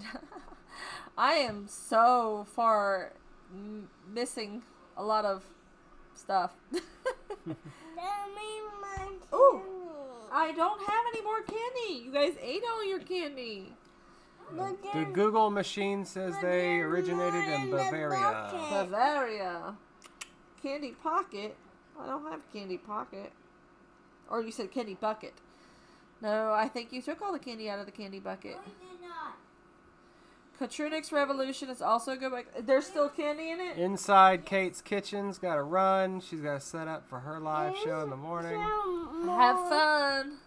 I am so far missing a lot of stuff. Ooh, I don't have any more candy. You guys ate all your candy. The Google machine says they originated in Bavaria. Bavaria. Candy Pocket? I don't have Candy Pocket. Or you said Candy Bucket. No, I think you took all the candy out of the candy bucket. Katrunix Revolution is also good. There's still candy in it? Inside Kate's Kitchen's got to run. She's got to set up for her live show in the morning. Have fun.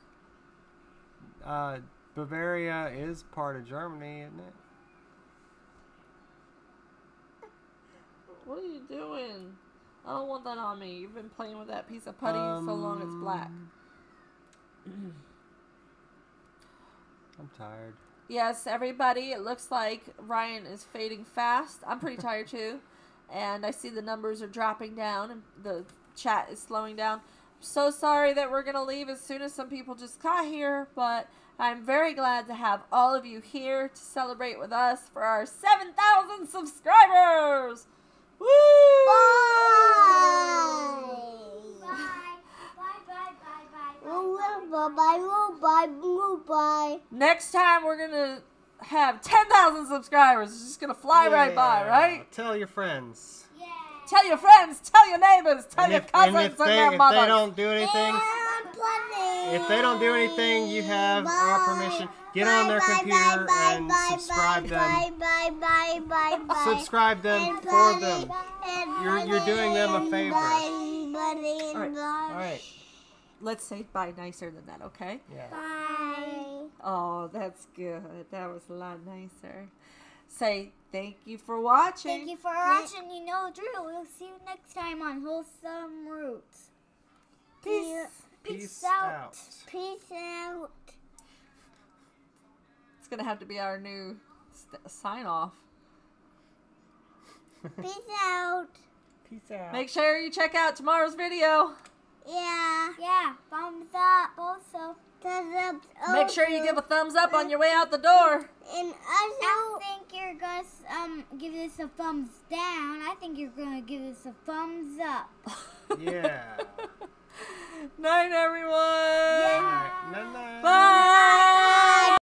Bavaria is part of Germany, isn't it? What are you doing? I don't want that on me. You've been playing with that piece of putty so long it's black. I'm tired. Yes, everybody, it looks like Ryan is fading fast. I'm pretty tired too. And I see the numbers are dropping down and the chat is slowing down. I'm so sorry that we're going to leave as soon as some people just got here, but I'm very glad to have all of you here to celebrate with us for our 7,000 subscribers. Woo! Bye. Next time we're going to have 10,000 subscribers. It's just going to fly right by, right? Tell your friends. Yeah. Tell your friends, tell your neighbors, tell your cousins and if their they mothers. don't do anything, if they don't do anything, you have our permission. Get on their computer and subscribe them. Subscribe them for them. You're doing them a favor. All right. Let's say bye nicer than that, okay? Yeah. Bye. Oh, that's good. That was a lot nicer. Say thank you for watching. Thank you for watching. You know the drill. We'll see you next time on Wholesome Roots. Peace out. Peace out. It's going to have to be our new sign off. Peace out. Peace out. Make sure you check out tomorrow's video. Yeah. Yeah. Thumbs up also. Thumbs up. Make sure you give a thumbs up on your way out the door. And also, I think you're gonna give this a thumbs down. I think you're gonna give this a thumbs up. Yeah. Night, everyone.